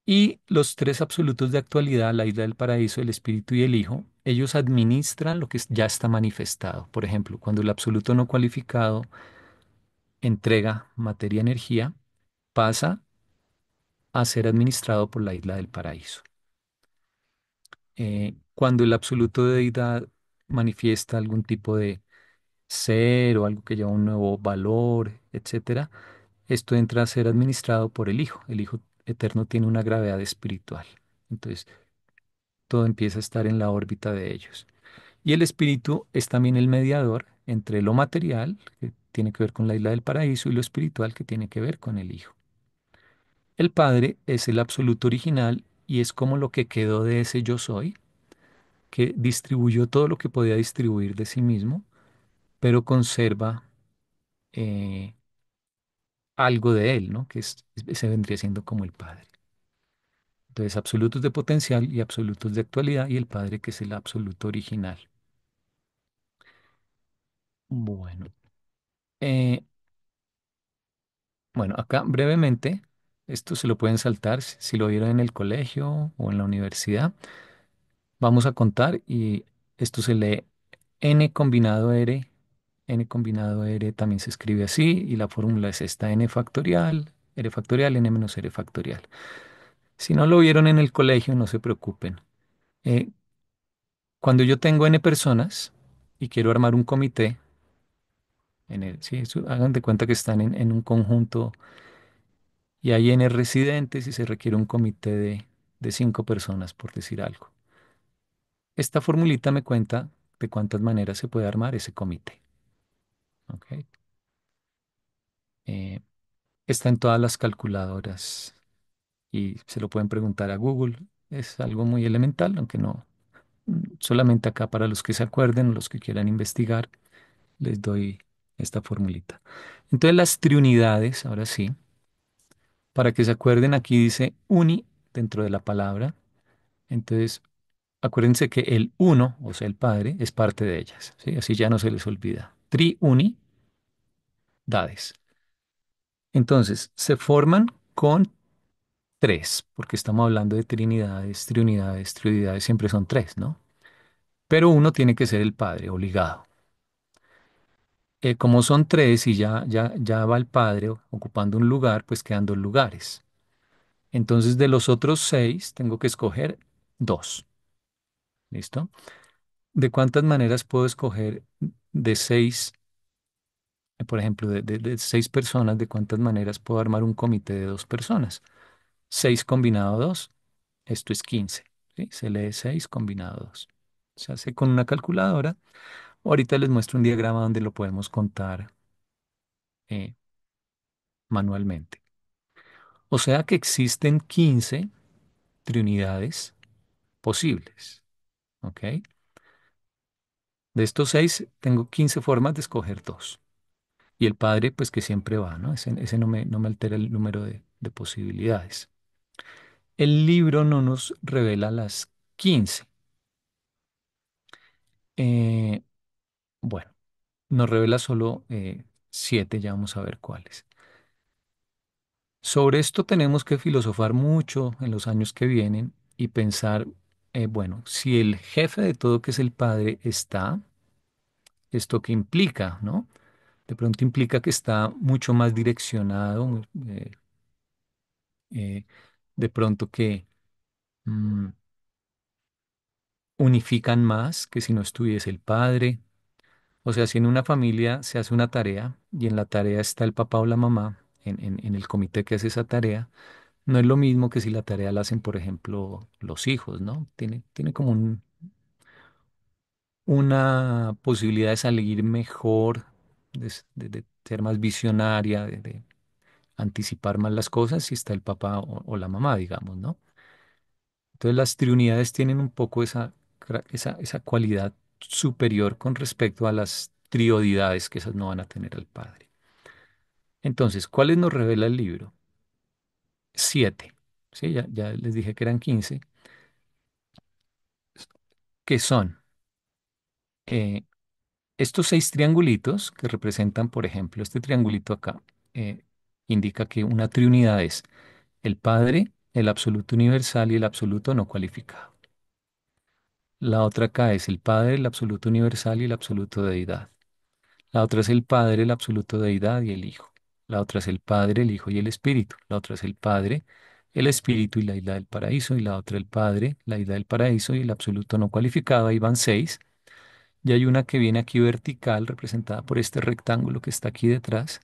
Y los tres absolutos de actualidad, la isla del paraíso, el espíritu y el hijo, ellos administran lo que ya está manifestado. Por ejemplo, cuando el absoluto no cualificado entrega materia-energía, pasa a ser administrado por la isla del paraíso. Cuando el absoluto de deidad manifiesta algún tipo de ser o algo que lleva un nuevo valor, etcétera, esto entra a ser administrado por el Hijo. El Hijo eterno tiene una gravedad espiritual. Entonces, todo empieza a estar en la órbita de ellos. Y el Espíritu es también el mediador entre lo material, que tiene que ver con la isla del paraíso, y lo espiritual, que tiene que ver con el Hijo. El Padre es el absoluto original y es como lo que quedó de ese yo soy, que distribuyó todo lo que podía distribuir de sí mismo, pero conserva eh, algo de él, ¿no? Se vendría siendo como el Padre. Entonces, absolutos de potencial y absolutos de actualidad y el Padre que es el absoluto original. Bueno, eh, bueno, acá brevemente, esto se lo pueden saltar si lo vieron en el colegio o en la universidad. Vamos a contar y esto se lee n combinado r. N combinado r también se escribe así y la fórmula es esta r factorial, n menos r factorial. Si no lo vieron en el colegio, no se preocupen. Eh, Cuando yo tengo n personas y quiero armar un comité, sí, hagan de cuenta que están en un conjunto y hay n residentes y se requiere un comité de 5 personas, por decir algo. Esta formulita me cuenta de cuántas maneras se puede armar ese comité. ¿Ok? Eh, Está en todas las calculadoras y se lo pueden preguntar a Google. Es algo muy elemental, aunque no, solamente acá para los que se acuerden, los que quieran investigar, les doy esta formulita. Entonces las triunidades, ahora sí, para que se acuerden, aquí dice uni dentro de la palabra. Entonces, acuérdense que el uno, o sea, el Padre, es parte de ellas, ¿sí? Así ya no se les olvida. Triunidades. Entonces, se forman con tres, porque estamos hablando de trinidades, triunidades, triunidades, siempre son tres, ¿no? Pero uno tiene que ser el Padre, obligado. Como son tres y ya va el Padre ocupando un lugar, pues quedan 2 lugares. Entonces, de los otros 6, tengo que escoger 2. ¿Listo? ¿De cuántas maneras puedo escoger de 6 por ejemplo, de 6 personas, ¿de cuántas maneras puedo armar un comité de 2 personas? 6 combinado 2, esto es 15. ¿Sí? Se lee 6 combinado 2. Se hace con una calculadora. Ahorita les muestro un diagrama donde lo podemos contar eh, manualmente. O sea que existen 15 triunidades posibles. ¿Ok? De estos 6, tengo 15 formas de escoger dos. Y el padre, pues que siempre va, ¿no? Ese no me altera el número de posibilidades. El libro no nos revela las 15. Eh, bueno, nos revela solo 7, ya vamos a ver cuáles. Sobre esto tenemos que filosofar mucho en los años que vienen y pensar, bueno, si el jefe de todo, que es el padre, está, ¿esto qué implica, no? De pronto implica que está mucho más direccionado, eh, de pronto que mm, unifican más que si no estuviese el padre. O sea, si en una familia se hace una tarea y en la tarea está el papá o la mamá, en el comité que hace esa tarea, no es lo mismo que si la tarea la hacen, por ejemplo, los hijos, ¿no? Tiene como una posibilidad de salir mejor, de ser más visionaria, de anticipar más las cosas si está el papá o la mamá, digamos, ¿no? Entonces las triunidades tienen un poco esa cualidad superior con respecto a las triodidades, que esas no van a tener al padre. Entonces, ¿cuáles nos revela el libro? 7. Sí, ya les dije que eran 15, que son eh, estos 6 triangulitos que representan, por ejemplo, este triangulito acá, indica que una triunidad es el Padre, el absoluto universal y el absoluto no cualificado. La otra acá es el Padre, el absoluto universal y el absoluto deidad. La otra es el Padre, el absoluto deidad y el Hijo. La otra es el Padre, el Hijo y el Espíritu. La otra es el Padre, el Espíritu y la isla del paraíso. Y la otra el Padre, la isla del paraíso y el absoluto no cualificado. Ahí van 6. Y hay una que viene aquí vertical, representada por este rectángulo que está aquí detrás,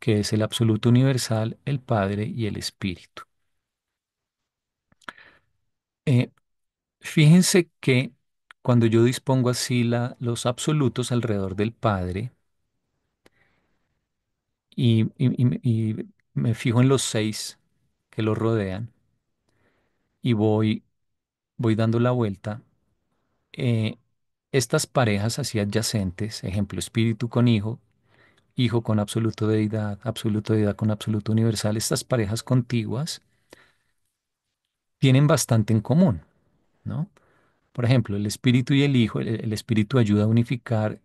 que es el absoluto universal, el Padre y el Espíritu. Eh, Fíjense que cuando yo dispongo así los absolutos alrededor del Padre, y me fijo en los 6 que lo rodean y voy dando la vuelta. eh, Estas parejas así adyacentes, ejemplo, espíritu con hijo, hijo con absoluto deidad con absoluto universal, estas parejas contiguas tienen bastante en común, ¿no? Por ejemplo, el espíritu y el hijo, el espíritu ayuda a unificar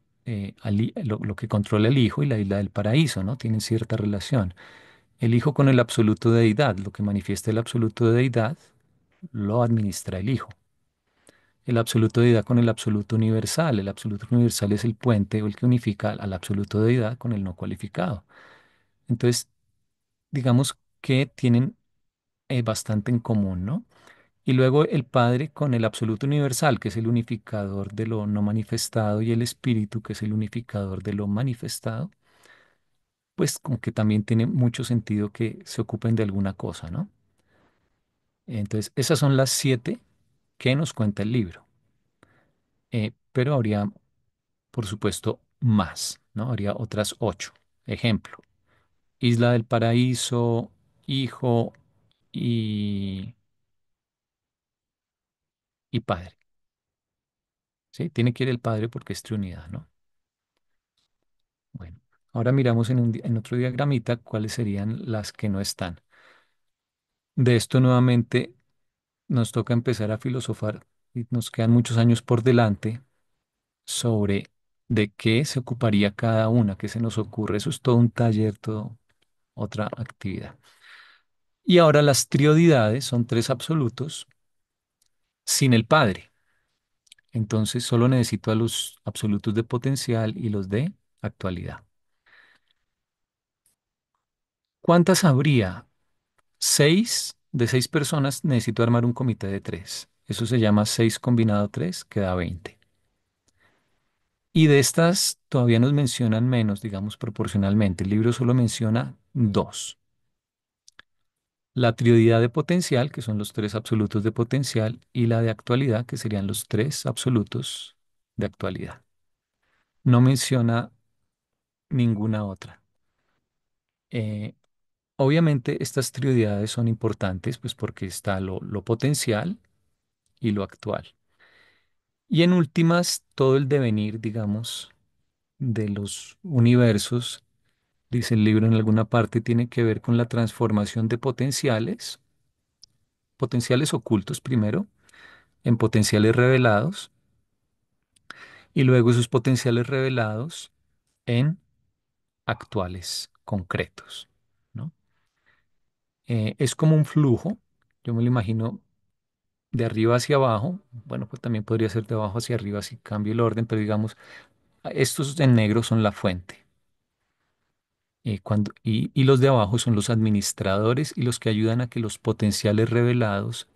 lo que controla el hijo y la isla del paraíso, ¿no? Tienen cierta relación. El hijo con el absoluto de deidad, lo que manifiesta el absoluto de deidad, lo administra el hijo. El absoluto de deidad con el absoluto universal. El absoluto universal es el puente o el que unifica al absoluto de deidad con el no cualificado. Entonces, digamos que tienen bastante en común, ¿no? Y luego el Padre con el absoluto universal, que es el unificador de lo no manifestado, y el Espíritu, que es el unificador de lo manifestado, pues como que también tiene mucho sentido que se ocupen de alguna cosa, ¿no? Entonces, esas son las 7 que nos cuenta el libro. Pero habría, por supuesto, más, ¿no? Habría otras 8. Ejemplo, Isla del Paraíso, Hijo y, y Padre. ¿Sí? Tiene que ir el Padre porque es Trinidad, ¿no? Bueno, ahora miramos en otro diagramita cuáles serían las que no están. De esto nuevamente nos toca empezar a filosofar y nos quedan muchos años por delante sobre de qué se ocuparía cada una, qué se nos ocurre. Eso es todo un taller, todo otra actividad. Y ahora las triodidades son 3 absolutos sin el padre. Entonces solo necesito a los absolutos de potencial y los de actualidad. ¿Cuántas habría? 6. De 6 personas necesito armar un comité de 3. Eso se llama 6 combinado 3, que da 20. Y de estas todavía nos mencionan menos, digamos, proporcionalmente. El libro solo menciona dos. La trioidad de potencial, que son los tres absolutos de potencial, y la de actualidad, que serían los tres absolutos de actualidad. No menciona ninguna otra. Eh, Obviamente estas trioidades son importantes, pues porque está lo potencial y lo actual. Y en últimas, todo el devenir, digamos, de los universos, dice el libro en alguna parte, tiene que ver con la transformación de potenciales, potenciales ocultos primero, en potenciales revelados, y luego esos potenciales revelados en actuales, concretos, ¿no? Es como un flujo, yo me lo imagino de arriba hacia abajo, bueno, pues también podría ser de abajo hacia arriba si cambio el orden, pero digamos, estos en negro son la fuente. Y los de abajo son los administradores y los que ayudan a que los potenciales revelados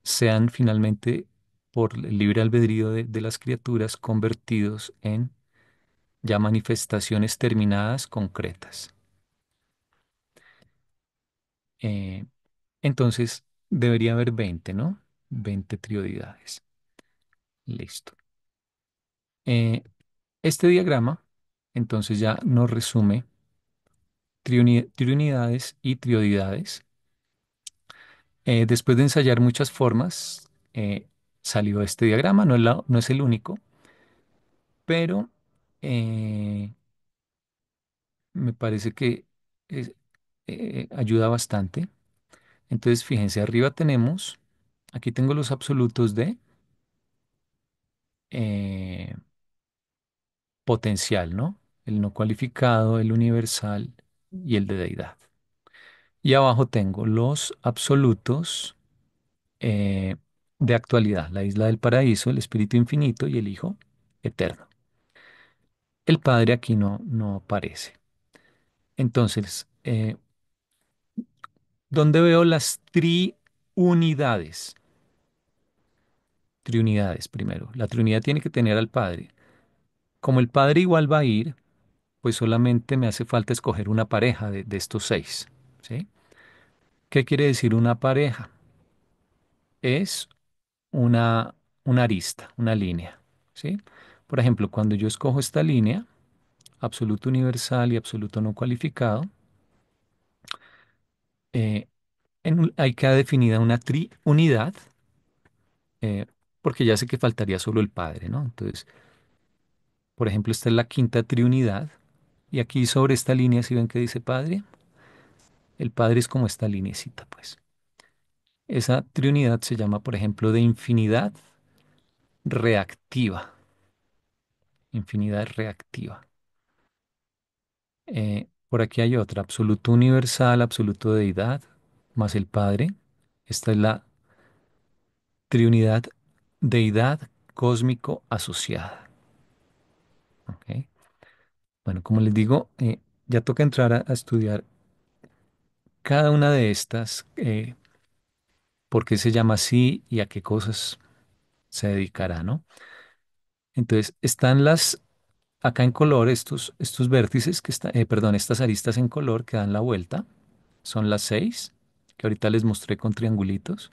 sean finalmente, por el libre albedrío de las criaturas, convertidos en ya manifestaciones terminadas, concretas. Eh, entonces, debería haber 20, ¿no? 20 trioidades. Listo. Eh, este diagrama, entonces, ya nos resume triunidades y trioidades. Después de ensayar muchas formas, salió este diagrama, no es el único, pero eh, me parece que es- ayuda bastante. Entonces, fíjense, arriba tenemos, aquí tengo los absolutos de eh, potencial, ¿no? El no cualificado, el universal y el de deidad. Y abajo tengo los absolutos eh, de actualidad, la isla del paraíso, el espíritu infinito y el Hijo eterno. El Padre aquí no aparece. Entonces, ¿dónde veo las triunidades? Triunidades primero. La triunidad tiene que tener al Padre. Como el Padre igual va a ir, pues solamente me hace falta escoger una pareja de estos seis. ¿Sí? ¿Qué quiere decir una pareja? Es una, una arista, una línea. ¿Sí? Por ejemplo, cuando yo escojo esta línea, absoluto universal y absoluto no cualificado, eh, ahí queda definida una triunidad, eh, porque ya sé que faltaría solo el Padre, ¿no? Entonces, por ejemplo, esta es la quinta triunidad, y aquí sobre esta línea, si ven que dice Padre, el Padre es como esta linecita, pues. Esa triunidad se llama, por ejemplo, de infinidad reactiva. Infinidad reactiva. Por aquí hay otra, absoluto universal, absoluto deidad, más el Padre. Esta es la triunidad deidad cósmico asociada. ¿Ok? Bueno, como les digo, ya toca entrar a estudiar cada una de estas, por qué se llama así y a qué cosas se dedicará, ¿no? Entonces, están acá en color, estos vértices perdón, estas aristas en color que dan la vuelta, son las seis, que ahorita les mostré con triangulitos.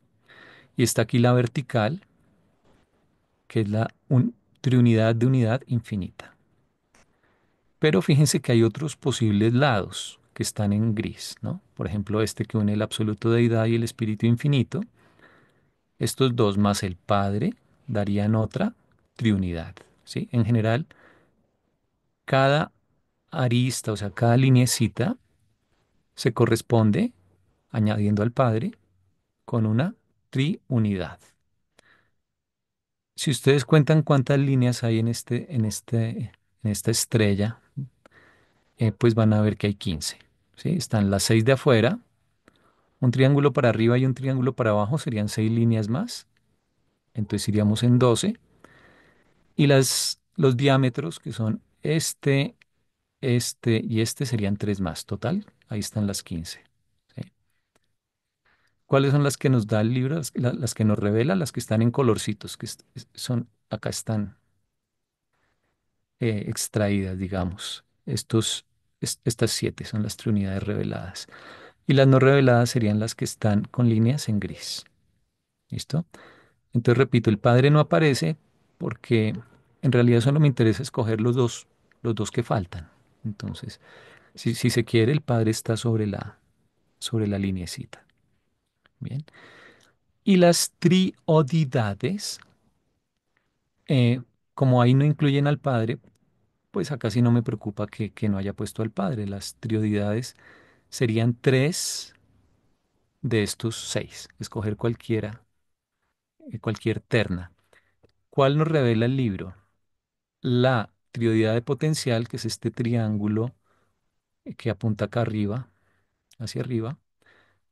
Y está aquí la vertical, que es la triunidad de unidad infinita. Pero fíjense que hay otros posibles lados que están en gris, ¿no? Por ejemplo, este que une el absoluto deidad y el espíritu infinito. Estos dos más el Padre darían otra triunidad, ¿sí? En general, cada arista, o sea, cada lineecita se corresponde, añadiendo al Padre, con una triunidad. Si ustedes cuentan cuántas líneas hay en esta estrella, pues van a ver que hay 15, ¿sí? Están las 6 de afuera, un triángulo para arriba y un triángulo para abajo serían 6 líneas más, entonces iríamos en 12. Y los diámetros, que son este y este, serían 3 más. Total, ahí están las 15. ¿Sí? ¿Cuáles son las que nos da el libro? Las que nos revela, las que están en colorcitos, son, acá están. extraídas, digamos. Estas 7 son las triunidades reveladas. Y las no reveladas serían las que están con líneas en gris. ¿Listo? Entonces, repito, el Padre no aparece porque en realidad solo me interesa escoger los dos que faltan. Entonces, si se quiere, el Padre está sobre la lineecita. Bien. Y las triodidades, eh, como ahí no incluyen al Padre, pues acá sí no me preocupa que no haya puesto al Padre. Las triodidades serían 3 de estos 6. Escoger cualquiera, cualquier terna. ¿Cuál nos revela el libro? La triodidad de potencial, que es este triángulo que apunta acá arriba, hacia arriba,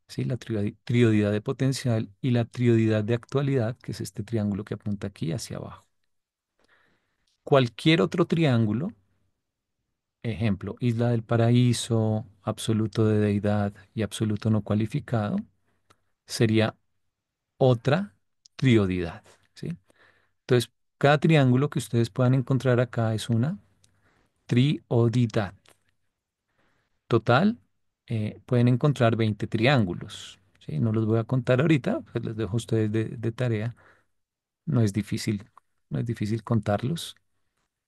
¿sí? La triodidad de potencial y la triodidad de actualidad, que es este triángulo que apunta aquí hacia abajo. Cualquier otro triángulo, ejemplo, isla del paraíso, absoluto de deidad y absoluto no cualificado, sería otra triodidad, ¿sí? Entonces, cada triángulo que ustedes puedan encontrar acá es una triodidad. Total, pueden encontrar 20 triángulos, ¿sí? No los voy a contar ahorita, pues les dejo a ustedes de tarea. No es difícil, no es difícil contarlos.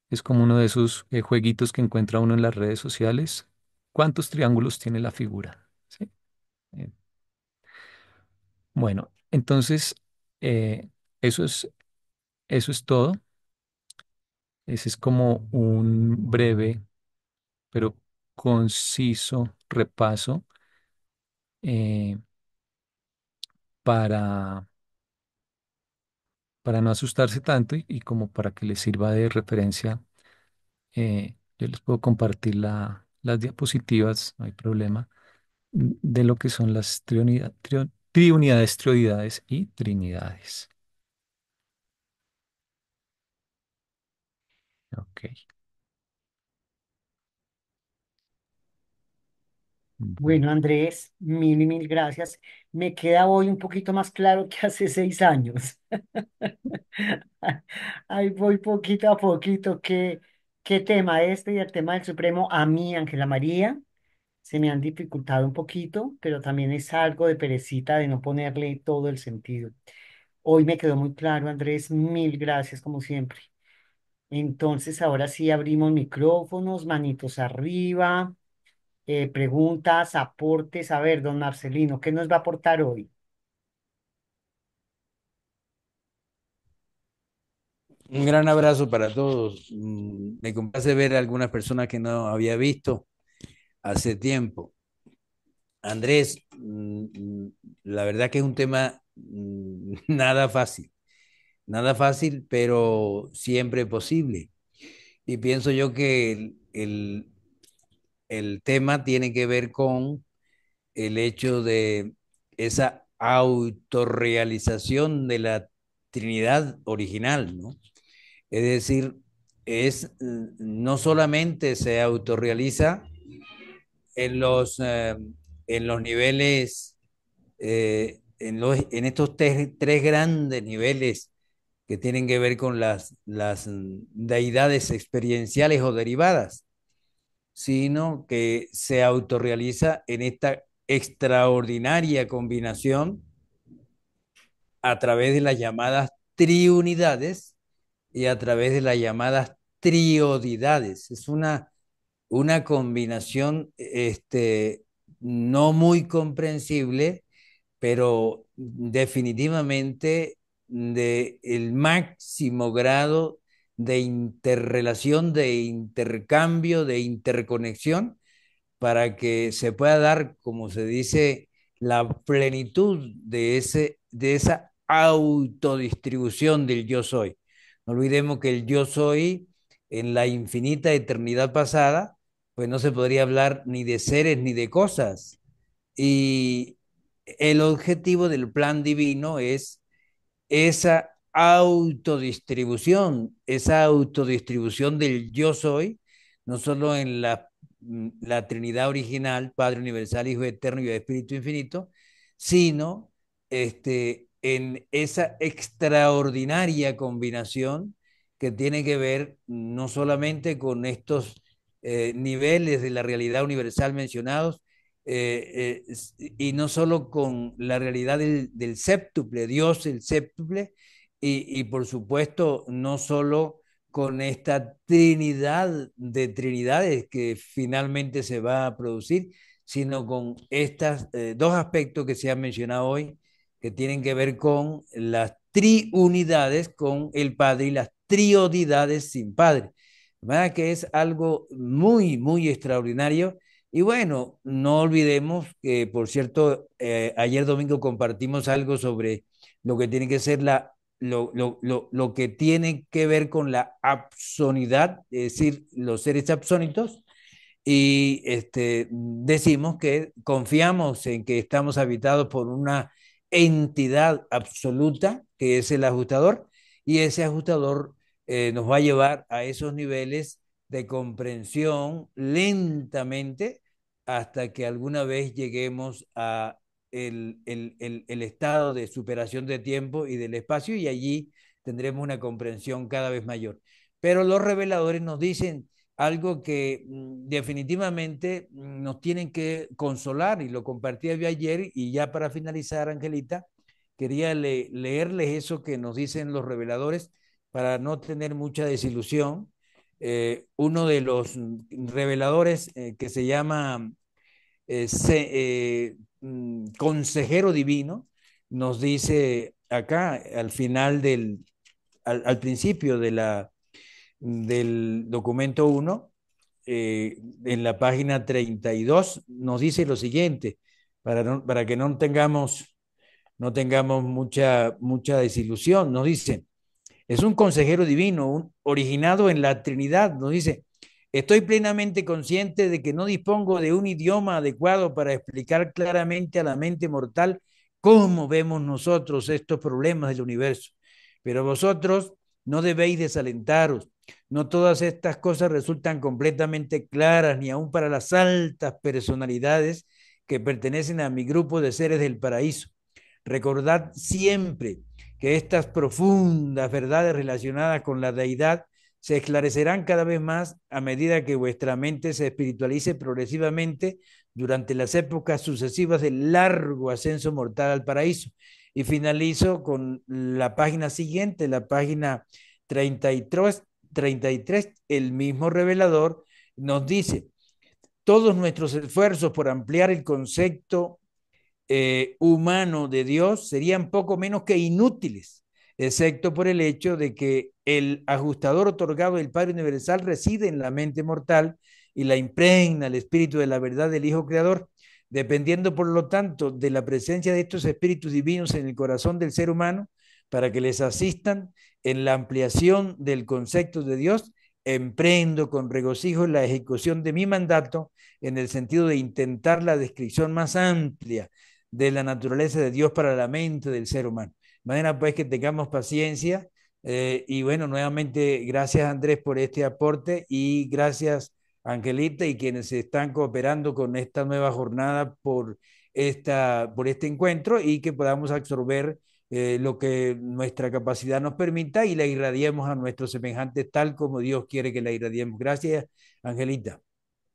Es como uno de esos jueguitos que encuentra uno en las redes sociales. ¿Cuántos triángulos tiene la figura? ¿Sí? Eh, bueno, entonces, eh, eso eso es todo. Ese es como un breve pero conciso repaso eh, para, para no asustarse tanto y como para que les sirva de referencia. Yo les puedo compartir las diapositivas, no hay problema, de lo que son las triunidades, trioidades y trinidades. Ok. Bueno, Bueno, Andrés, mil y mil gracias. Me queda hoy un poquito más claro que hace 6 años. Ahí voy poquito a poquito. ¿Qué tema este y el tema del Supremo? A mí, Ángela María, se me han dificultado un poquito, pero también es algo de perecita de no ponerle todo el sentido. Hoy me quedó muy claro, Andrés, mil gracias como siempre. Entonces, ahora sí abrimos micrófonos, manitos arriba, preguntas, aportes. A ver, don Marcelino, ¿qué nos va a aportar hoy? Un gran abrazo para todos. Me complace ver a algunas personas que no había visto hace tiempo. Andrés, la verdad que es un tema nada fácil, pero siempre posible. Y pienso yo que el tema tiene que ver con el hecho de esa autorrealización de la Trinidad original, ¿no? Es decir, no solamente se autorrealiza en en los niveles, en estos tres grandes niveles que tienen que ver con las deidades experienciales o derivadas, sino que se autorrealiza en esta extraordinaria combinación a través de las llamadas triunidades y a través de las llamadas triodidades. Es una combinación no muy comprensible, pero definitivamente de el máximo grado de interrelación, de intercambio, de interconexión, para que se pueda dar, como se dice, la plenitud de esa autodistribución del yo soy. No olvidemos que el yo soy en la infinita eternidad pasada, pues no se podría hablar ni de seres ni de cosas. Y el objetivo del plan divino es esa autodistribución del yo soy, no solo en la Trinidad original, Padre Universal, Hijo Eterno y Espíritu Infinito, sino en esa extraordinaria combinación que tiene que ver no solamente con estos niveles de la realidad universal mencionados, y no solo con la realidad del séptuple, Dios el séptuple, y por supuesto no solo con esta trinidad de trinidades que finalmente se va a producir, sino con estos dos aspectos que se han mencionado hoy, que tienen que ver con las triunidades con el Padre y las triodidades sin Padre. ¿Verdad? Que es algo muy, muy extraordinario. Y bueno, no olvidemos que, por cierto, ayer domingo compartimos algo sobre lo que tiene que ser lo que tiene que ver con la absonidad, es decir, los seres absónitos, y decimos que confiamos en que estamos habitados por una entidad absoluta, que es el ajustador, y ese ajustador nos va a llevar a esos niveles de comprensión lentamente hasta que alguna vez lleguemos a el estado de superación de tiempo y del espacio, y allí tendremos una comprensión cada vez mayor. Pero los reveladores nos dicen algo que definitivamente nos tienen que consolar, y lo compartí yo ayer. Y ya para finalizar, Angelita, quería leerles eso que nos dicen los reveladores para no tener mucha desilusión. Uno de los reveladores, que se llama consejero divino, nos dice acá al final al principio del documento uno, en la página 32, nos dice lo siguiente, para que no tengamos mucha desilusión. Nos dice: es un consejero divino, originado en la Trinidad. Nos dice: estoy plenamente consciente de que no dispongo de un idioma adecuado para explicar claramente a la mente mortal cómo vemos nosotros estos problemas del universo. Pero vosotros no debéis desalentaros. No todas estas cosas resultan completamente claras, ni aun para las altas personalidades que pertenecen a mi grupo de seres del paraíso. Recordad siempre que estas profundas verdades relacionadas con la deidad se esclarecerán cada vez más a medida que vuestra mente se espiritualice progresivamente durante las épocas sucesivas del largo ascenso mortal al paraíso. Y finalizo con la página siguiente, la página 33, 33. El mismo revelador nos dice: todos nuestros esfuerzos por ampliar el concepto humano de Dios serían poco menos que inútiles, excepto por el hecho de que el ajustador otorgado del Padre Universal reside en la mente mortal y la impregna el espíritu de la verdad del Hijo Creador, dependiendo por lo tanto de la presencia de estos espíritus divinos en el corazón del ser humano para que les asistan en la ampliación del concepto de Dios. Emprendo con regocijo la ejecución de mi mandato en el sentido de intentar la descripción más amplia de la naturaleza de Dios para la mente del ser humano. De manera pues que tengamos paciencia. Y bueno, nuevamente gracias, Andrés, por este aporte, y gracias, Angelita, y quienes están cooperando con esta nueva jornada por este encuentro, y que podamos absorber lo que nuestra capacidad nos permita y la irradiemos a nuestros semejantes tal como Dios quiere que la irradiemos. Gracias, Angelita.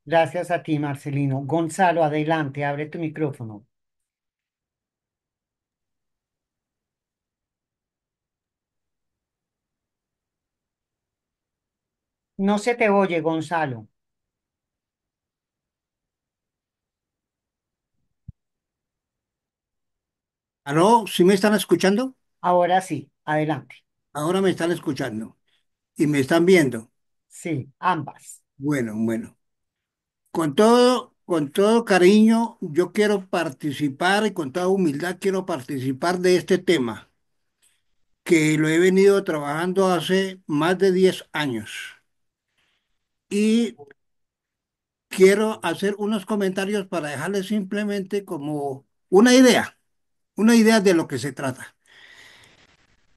Gracias a ti, Marcelino. Gonzalo, adelante, abre tu micrófono. No se te oye, Gonzalo. ¿Aló? ¿Sí me están escuchando? Ahora sí, adelante. Ahora me están escuchando y me están viendo. Sí, ambas. Bueno, bueno. Con todo cariño, yo quiero participar y con toda humildad quiero participar de este tema, que lo he venido trabajando hace más de 10 años. Y quiero hacer unos comentarios para dejarles simplemente como una idea de lo que se trata.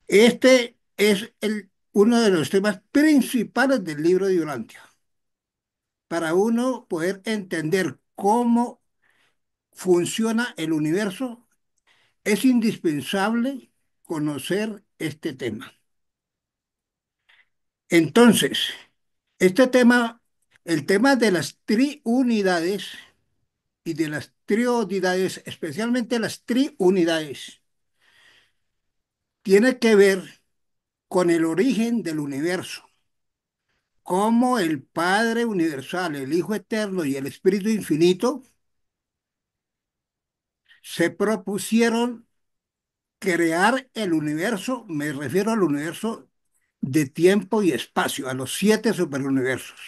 Este es uno de los temas principales del libro de Urantia. Para uno poder entender cómo funciona el universo, es indispensable conocer este tema. Entonces, este tema, el tema de las triunidades y de las triodidades, especialmente las triunidades, tiene que ver con el origen del universo, cómo el Padre Universal, el Hijo Eterno y el Espíritu Infinito se propusieron crear el universo, me refiero al universo de tiempo y espacio, a los siete superuniversos.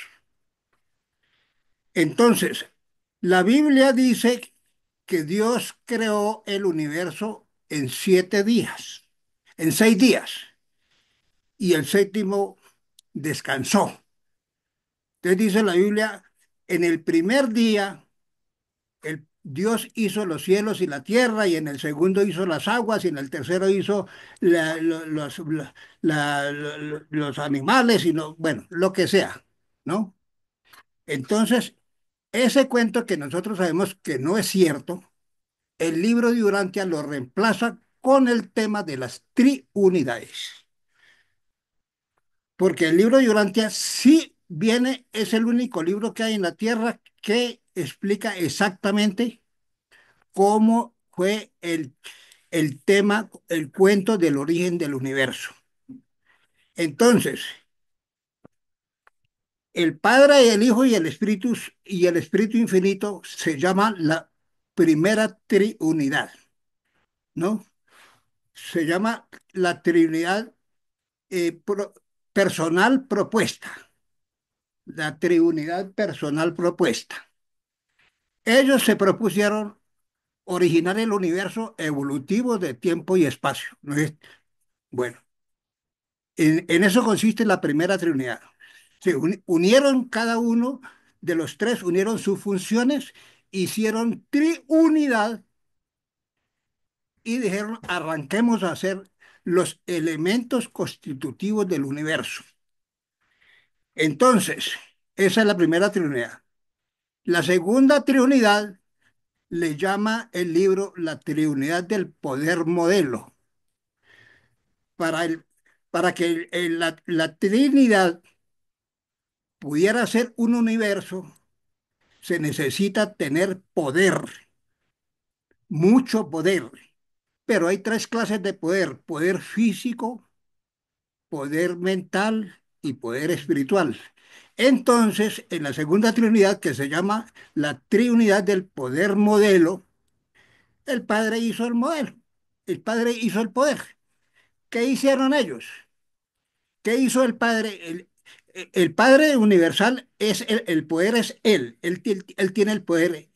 Entonces, la Biblia dice que Dios creó el universo en 7 días, en 6 días, y el séptimo descansó. Entonces dice la Biblia, en el primer día Dios hizo los cielos y la tierra, y en el segundo hizo las aguas, y en el tercero hizo los animales, y no, bueno, lo que sea, ¿no? Entonces, ese cuento que nosotros sabemos que no es cierto, el libro de Urantia lo reemplaza con el tema de las triunidades. Porque el libro de Urantia sí viene, es el único libro que hay en la Tierra que explica exactamente cómo fue el tema, el cuento del origen del universo. Entonces, el Padre y el Hijo y el Espíritu Infinito se llama la primera triunidad, ¿no? Se llama la triunidad personal propuesta, la triunidad personal propuesta. Ellos se propusieron originar el universo evolutivo de tiempo y espacio. ¿No es? Bueno, en eso consiste la primera trinidad. Se unieron cada uno de los tres, unieron sus funciones, hicieron triunidad y dijeron, arranquemos a hacer los elementos constitutivos del universo. Entonces, esa es la primera trinidad. La segunda triunidad le llama el libro la triunidad del poder modelo. Para, el, para que la Trinidad pudiera ser un universo, se necesita tener poder, mucho poder. Pero hay tres clases de poder: poder físico, poder mental y poder espiritual. Entonces, en la segunda Trinidad, que se llama la Trinidad del poder modelo, el Padre hizo el modelo, el Padre hizo el poder. ¿Qué hicieron ellos? ¿Qué hizo el Padre? El Padre universal es el poder es Él. Él tiene el poder.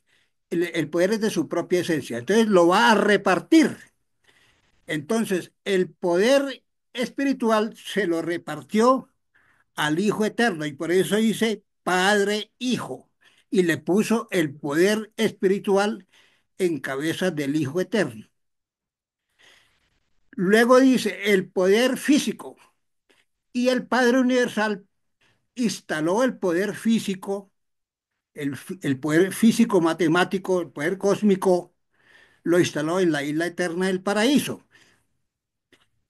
El poder es de su propia esencia. Entonces lo va a repartir. Entonces el poder espiritual se lo repartió al Hijo Eterno, y por eso dice Padre Hijo, y le puso el poder espiritual en cabeza del Hijo Eterno. Luego dice el poder físico, y el Padre Universal instaló el poder físico, el poder físico matemático, el poder cósmico, lo instaló en la isla eterna del paraíso.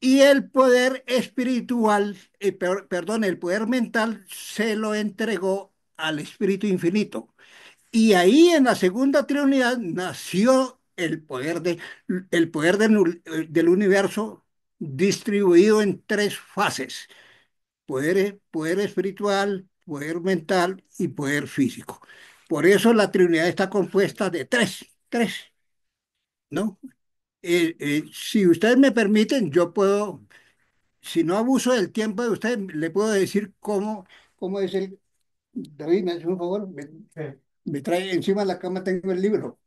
Y el poder espiritual, perdón, el poder mental se lo entregó al Espíritu Infinito. Y ahí en la segunda Trinidad nació el poder del universo, distribuido en tres fases: poder espiritual, poder mental y poder físico. Por eso la Trinidad está compuesta de tres, ¿no? Si ustedes me permiten, yo puedo, si no abuso del tiempo de ustedes, le puedo decir cómo es el... David, me hace un favor, me trae encima de la cama, tengo el libro.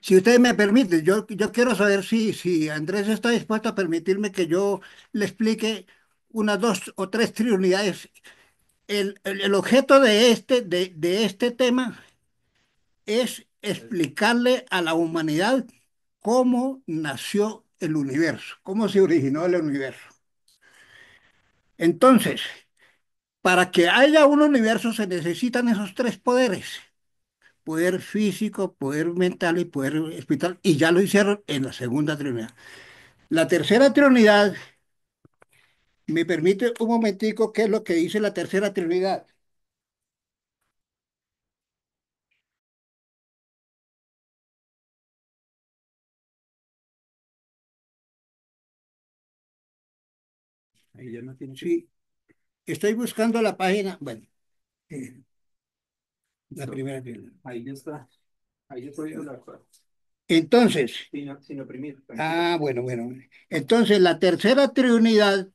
Si ustedes me permiten, yo quiero saber si Andrés está dispuesto a permitirme que yo le explique unas dos o tres trinidades. El objeto de este tema es explicarle a la humanidad cómo nació el universo, cómo se originó el universo. Entonces, para que haya un universo se necesitan esos tres poderes: poder físico, poder mental y poder espiritual, y ya lo hicieron en la segunda Trinidad. La tercera Trinidad ¿Me permite un momentico qué es lo que dice la tercera Trinidad? Ahí ya no tiene. Sí, estoy buscando la página, bueno, eh, la primera Trinidad. Ahí ya está. Ahí ya estoy viendo la cosa. Entonces, sin oprimir. Bueno, bueno. Entonces, la tercera Trinidad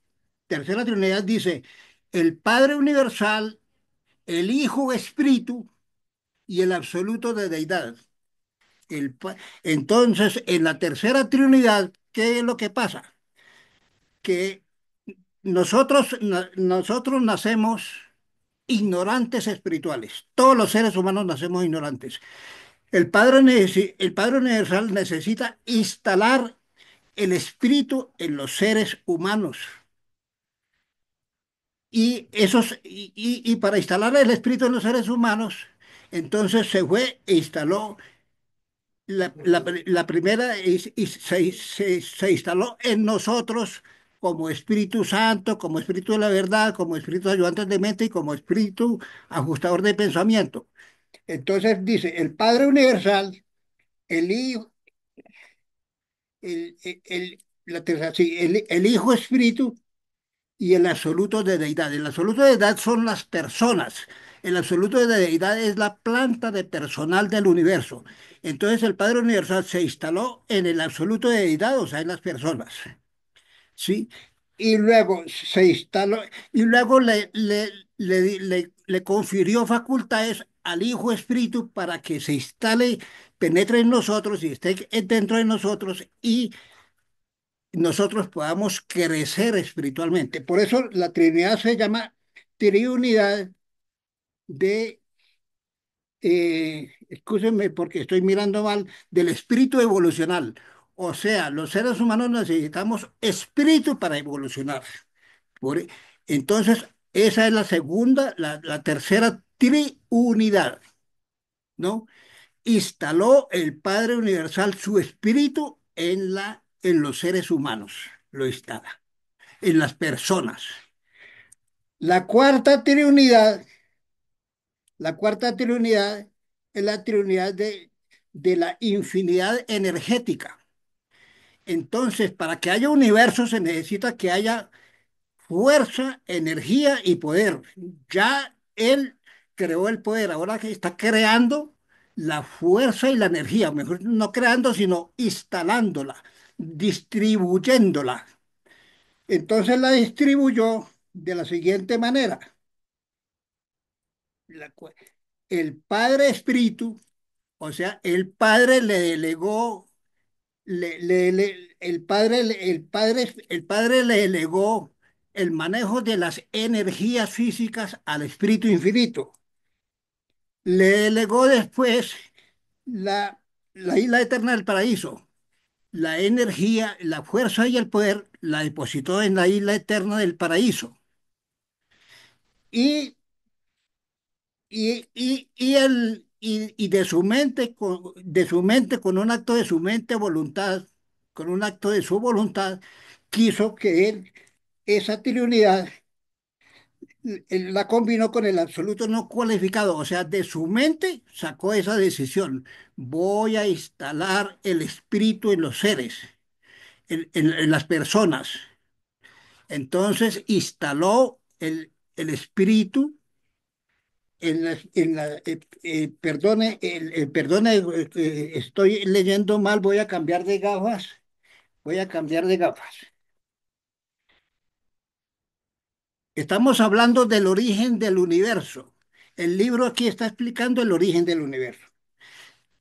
dice, el Padre Universal, el Hijo Espíritu y el absoluto de deidad. Entonces, en la tercera Trinidad, ¿qué es lo que pasa? Que nosotros nacemos ignorantes espirituales. Todos los seres humanos nacemos ignorantes. El Padre Universal necesita instalar el espíritu en los seres humanos. Y para instalar el espíritu en los seres humanos, entonces se fue e instaló la primera se instaló en nosotros como Espíritu Santo, como Espíritu de la verdad, como Espíritu ayudante de mente y como Espíritu ajustador de pensamiento. Entonces dice, el Padre Universal, el Hijo, la tercera, sí, el Hijo Espíritu y el absoluto de deidad. El absoluto de deidad son las personas. El absoluto de deidad es la planta de personal del universo. Entonces el Padre Universal se instaló en el absoluto de deidad, o sea, en las personas. ¿Sí? Y luego se instaló, y luego le confirió facultades al Hijo Espíritu para que se instale, penetre en nosotros y esté dentro de nosotros y nosotros podamos crecer espiritualmente. Por eso la Trinidad se llama Triunidad de, escúchenme porque estoy mirando mal, del espíritu evolucional. O sea, los seres humanos necesitamos espíritu para evolucionar. Por- e- entonces, esa es la segunda, la tercera triunidad, ¿no? Instaló el Padre Universal su espíritu en los seres humanos, lo instala, en las personas. La cuarta triunidad, la cuarta triunidad es la triunidad de la infinidad energética. Entonces, para que haya universo se necesita que haya fuerza, energía y poder. Ya él creó el poder, ahora que está creando la fuerza y la energía, mejor no creando, sino instalándola, distribuyéndola. Entonces la distribuyó de la siguiente manera. La cu- el Padre Espíritu, o sea, el Padre le delegó, el Padre le delegó el manejo de las energías físicas al Espíritu Infinito. Le delegó después la isla eterna del paraíso. La energía, la fuerza y el poder la depositó en la isla eterna del paraíso. Y y de su mente, con un acto de su mente voluntad, con un acto de su voluntad, quiso que él, esa triunidad, él la combinó con el absoluto no cualificado, o sea, de su mente sacó esa decisión. Voy a instalar el espíritu en los seres, en las personas. Entonces instaló el espíritu perdone, perdone, estoy leyendo mal, voy a cambiar de gafas, voy a cambiar de gafas. Estamos hablando del origen del universo. El libro aquí está explicando el origen del universo.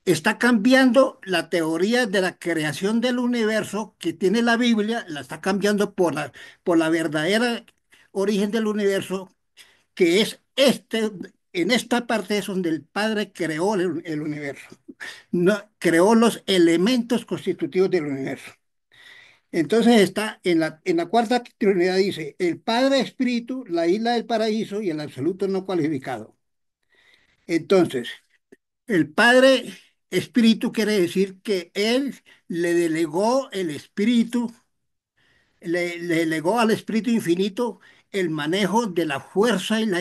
Está cambiando la teoría de la creación del universo que tiene la Biblia, la está cambiando por la verdadera origen del universo, que es en esta parte es donde el Padre creó el universo. No, creó los elementos constitutivos del universo. Entonces está en la cuarta Trinidad dice, el Padre Espíritu, la isla del paraíso y el absoluto no cualificado. Entonces, el Padre Espíritu quiere decir que Él le delegó le legó al Espíritu Infinito el manejo de la fuerza y la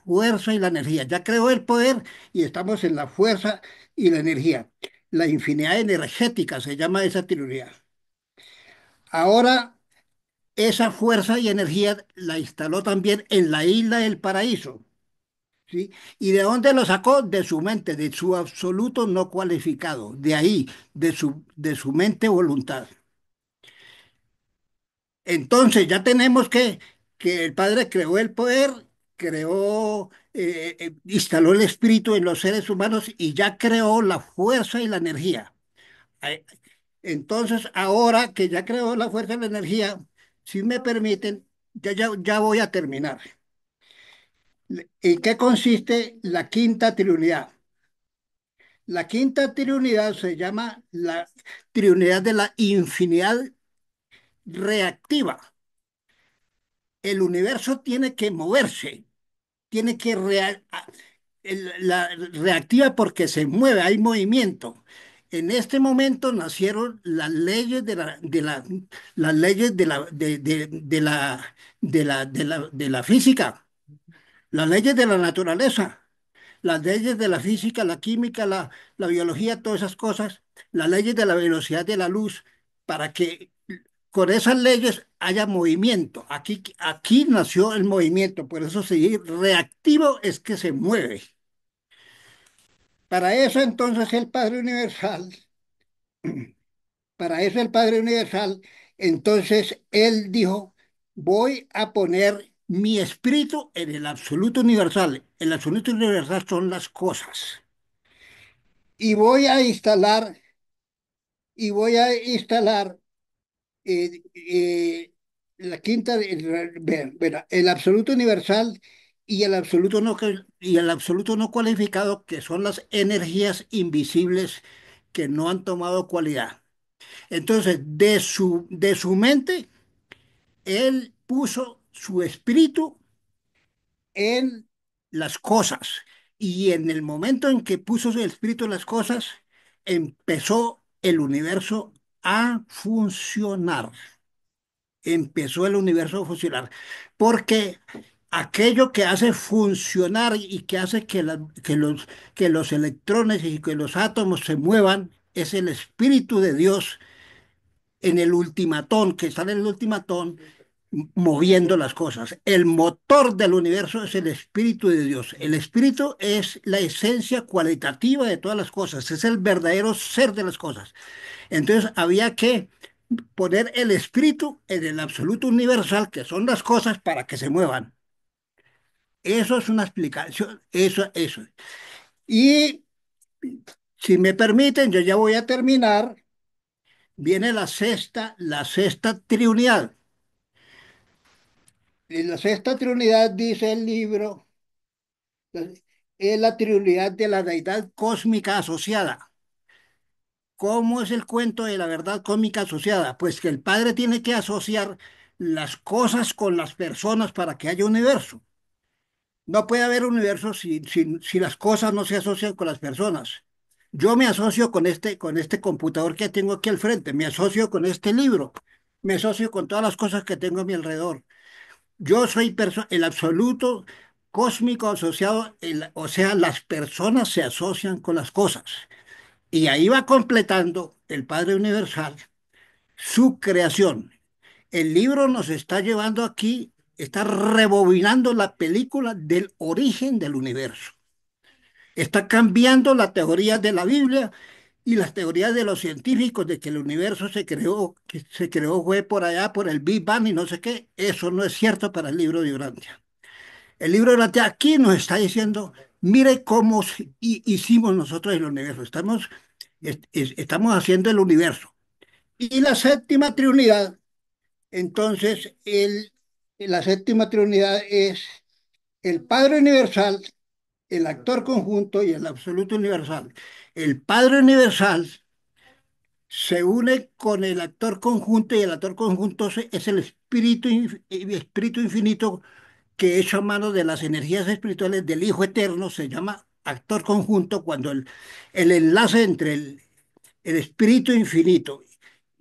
fuerza y la energía. Ya creó el poder y estamos en la fuerza y la energía. La infinidad energética se llama esa teoría. Ahora, esa fuerza y energía la instaló también en la isla del paraíso. ¿Sí? ¿Y de dónde lo sacó? De su mente, de su absoluto no cualificado, de ahí, de su mente voluntad. Entonces ya tenemos que el Padre creó el poder, creó, instaló el espíritu en los seres humanos y ya creó la fuerza y la energía. Eh, Entonces, ahora que ya creó la fuerza y la energía, si me permiten, ya voy a terminar. ¿En qué consiste la quinta triunidad? La quinta triunidad se llama la triunidad de la infinidad reactiva. El universo tiene que moverse, tiene que la reactiva porque se mueve, hay movimiento. En este momento nacieron las leyes las leyes de la física, las leyes de la naturaleza, las leyes de la física, la química, la biología, todas esas cosas, las leyes de la velocidad de la luz, para que con esas leyes haya movimiento. Aquí nació el movimiento, por eso se dice reactivo es que se mueve. Para eso entonces el Padre Universal, para eso el Padre Universal, entonces él dijo, voy a poner mi espíritu en el absoluto universal. El absoluto universal son las cosas. Y voy a instalar la quinta, el absoluto universal y el absoluto no cualificado, que son las energías invisibles que no han tomado cualidad. Entonces, de su mente, él puso su espíritu en las cosas. Y en el momento en que puso su espíritu en las cosas, empezó el universo a funcionar. Empezó el universo a funcionar. Porque aquello que hace funcionar y que hace que los electrones y que los átomos se muevan es el Espíritu de Dios en el ultimatón, que está en el ultimatón moviendo las cosas. El motor del universo es el Espíritu de Dios. El Espíritu es la esencia cualitativa de todas las cosas, es el verdadero ser de las cosas. Entonces había que poner el espíritu en el absoluto universal, que son las cosas, para que se muevan. Eso es una explicación, eso. Y si me permiten, yo ya voy a terminar. Viene la sexta triunidad. En la sexta triunidad dice el libro, es la triunidad de la deidad cósmica asociada. ¿Cómo es el cuento de la verdad cósmica asociada? Pues que el Padre tiene que asociar las cosas con las personas para que haya universo. No puede haber universo si las cosas no se asocian con las personas. Yo me asocio con este computador que tengo aquí al frente, me asocio con este libro, me asocio con todas las cosas que tengo a mi alrededor. Yo soy el absoluto cósmico asociado, o sea, las personas se asocian con las cosas. Y ahí va completando el Padre Universal su creación. El libro nos está llevando aquí, está rebobinando la película del origen del universo. Está cambiando la teoría de la Biblia y las teorías de los científicos de que el universo que se creó fue por allá, por el Big Bang y no sé qué. Eso no es cierto para el libro de Urantia. El libro de Urantia aquí nos está diciendo, mire cómo hicimos nosotros el universo. Estamos haciendo el universo. Y la séptima triunidad, entonces, la séptima triunidad es el Padre Universal, el actor conjunto y el absoluto universal. El Padre Universal se une con el actor conjunto y el actor conjunto es el espíritu infinito que hecho a mano de las energías espirituales del Hijo Eterno. Se llama actor conjunto cuando el enlace entre el espíritu infinito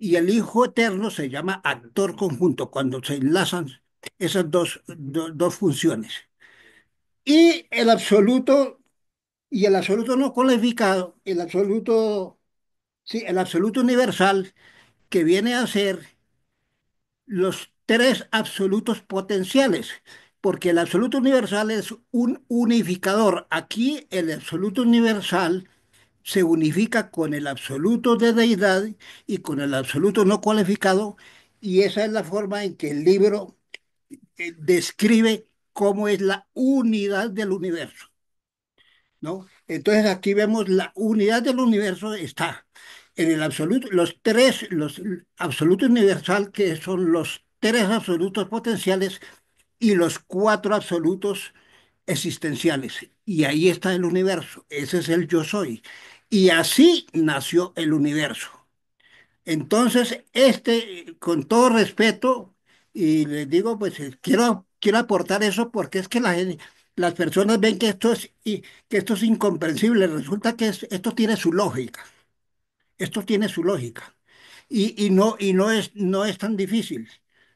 y el Hijo Eterno se llama actor conjunto, cuando se enlazan esas dos funciones. Y el absoluto no cualificado, el absoluto, sí, el absoluto universal, que viene a ser los tres absolutos potenciales, porque el absoluto universal es un unificador. Aquí el absoluto universal se unifica con el absoluto de deidad y con el absoluto no cualificado, y esa es la forma en que el libro describe cómo es la unidad del universo, ¿no? Entonces aquí vemos la unidad del universo está en el absoluto, los absoluto universal, que son los tres absolutos potenciales y los cuatro absolutos existenciales. Y ahí está el universo, ese es el yo soy. Y así nació el universo. Entonces, con todo respeto, y les digo, pues quiero aportar eso porque es que las personas ven que que esto es incomprensible. Resulta que esto tiene su lógica. Esto tiene su lógica. No es tan difícil,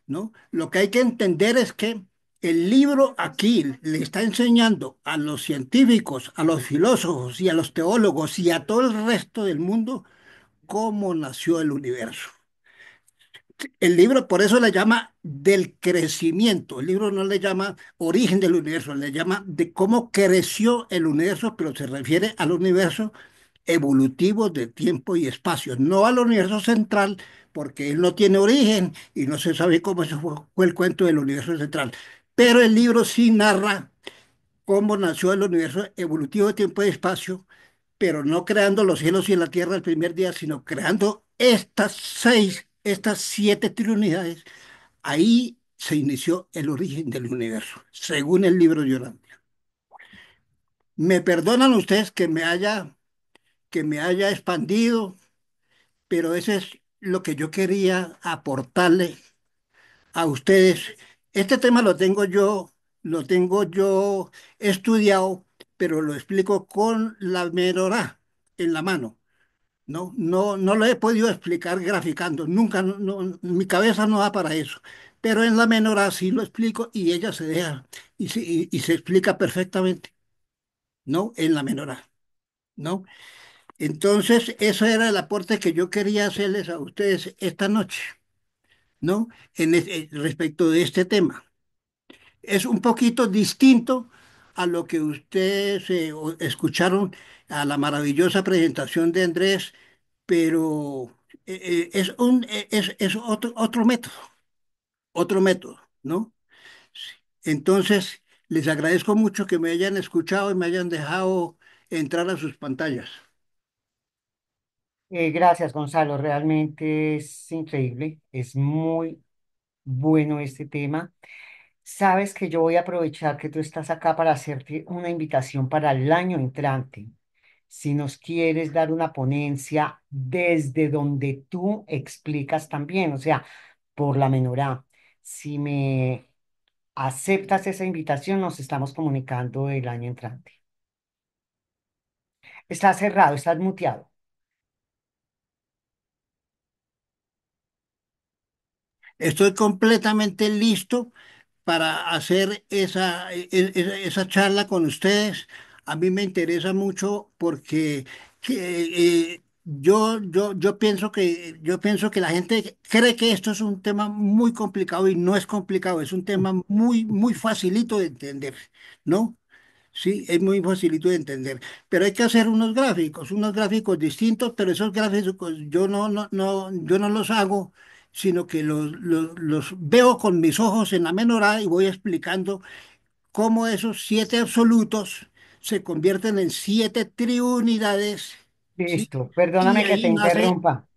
¿no? Lo que hay que entender es que el libro aquí le está enseñando a los científicos, a los filósofos y a los teólogos y a todo el resto del mundo cómo nació el universo. El libro por eso le llama del crecimiento. El libro no le llama origen del universo, le llama de cómo creció el universo, pero se refiere al universo evolutivo de tiempo y espacio, no al universo central, porque él no tiene origen y no se sabe cómo se fue el cuento del universo central. Pero el libro sí narra cómo nació el universo evolutivo de tiempo y espacio, pero no creando los cielos y la tierra el primer día, sino creando estas siete trinidades. Ahí se inició el origen del universo, según el libro de Yorantia. Me perdonan ustedes que me haya expandido, pero ese es lo que yo quería aportarle a ustedes. Este tema lo tengo yo estudiado, pero lo explico con la menorá en la mano. No lo he podido explicar graficando, nunca, mi cabeza no da para eso. Pero en la menorá sí lo explico y ella se deja y se explica perfectamente, ¿no? En la menorá, ¿no? Entonces, eso era el aporte que yo quería hacerles a ustedes esta noche, ¿no? Respecto de este tema. Es un poquito distinto a lo que ustedes escucharon, a la maravillosa presentación de Andrés, pero es otro método, ¿no? Entonces, les agradezco mucho que me hayan escuchado y me hayan dejado entrar a sus pantallas. Gracias, Gonzalo. Realmente es increíble. Es muy bueno este tema. Sabes que yo voy a aprovechar que tú estás acá para hacerte una invitación para el año entrante. Si nos quieres dar una ponencia desde donde tú explicas también, o sea, por la menorá. Si me aceptas esa invitación, nos estamos comunicando el año entrante. Estás cerrado, estás muteado. Estoy completamente listo para hacer esa charla con ustedes. A mí me interesa mucho porque yo pienso que la gente cree que esto es un tema muy complicado y no es complicado, es un tema muy, muy facilito de entender, ¿no? Sí, es muy facilito de entender, pero hay que hacer unos gráficos distintos, pero esos gráficos yo no los hago, sino que los veo con mis ojos en la menorá y voy explicando cómo esos siete absolutos se convierten en siete triunidades, ¿sí? Listo, Y perdóname que te ahí nace, interrumpa.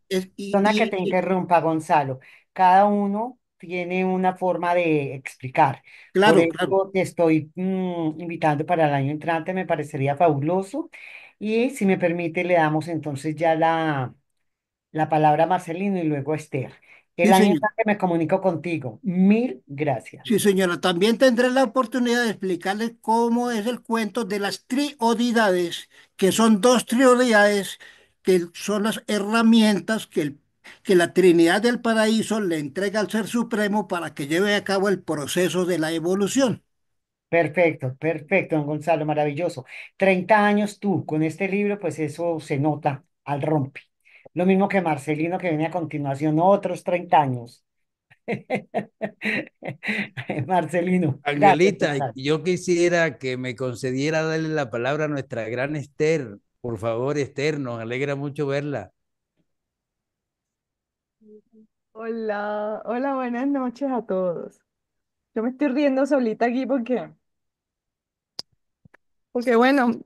Perdona que te interrumpa, Gonzalo. Cada uno tiene una forma de explicar. Por claro, claro. eso te estoy invitando para el año entrante, me parecería fabuloso. Y si me permite, le damos entonces ya la palabra a Marcelino y luego a Esther. El Sí, año señor. entrante me comunico contigo. Mil Sí, gracias. señora, también tendré la oportunidad de explicarle cómo es el cuento de las triodidades, que son dos triodidades que son las herramientas que que la Trinidad del Paraíso le entrega al Ser Supremo para que lleve a cabo el proceso de la evolución. Perfecto, perfecto, don Gonzalo, maravilloso. 30 años tú con este libro, pues eso se nota al rompe. Lo mismo que Marcelino que viene a continuación, otros 30 años. Marcelino, gracias, Angelita, Gonzalo. yo quisiera que me concediera darle la palabra a nuestra gran Esther. Por favor, Esther, nos alegra mucho verla. Hola, hola, buenas noches a todos. Yo me estoy riendo solita aquí porque bueno,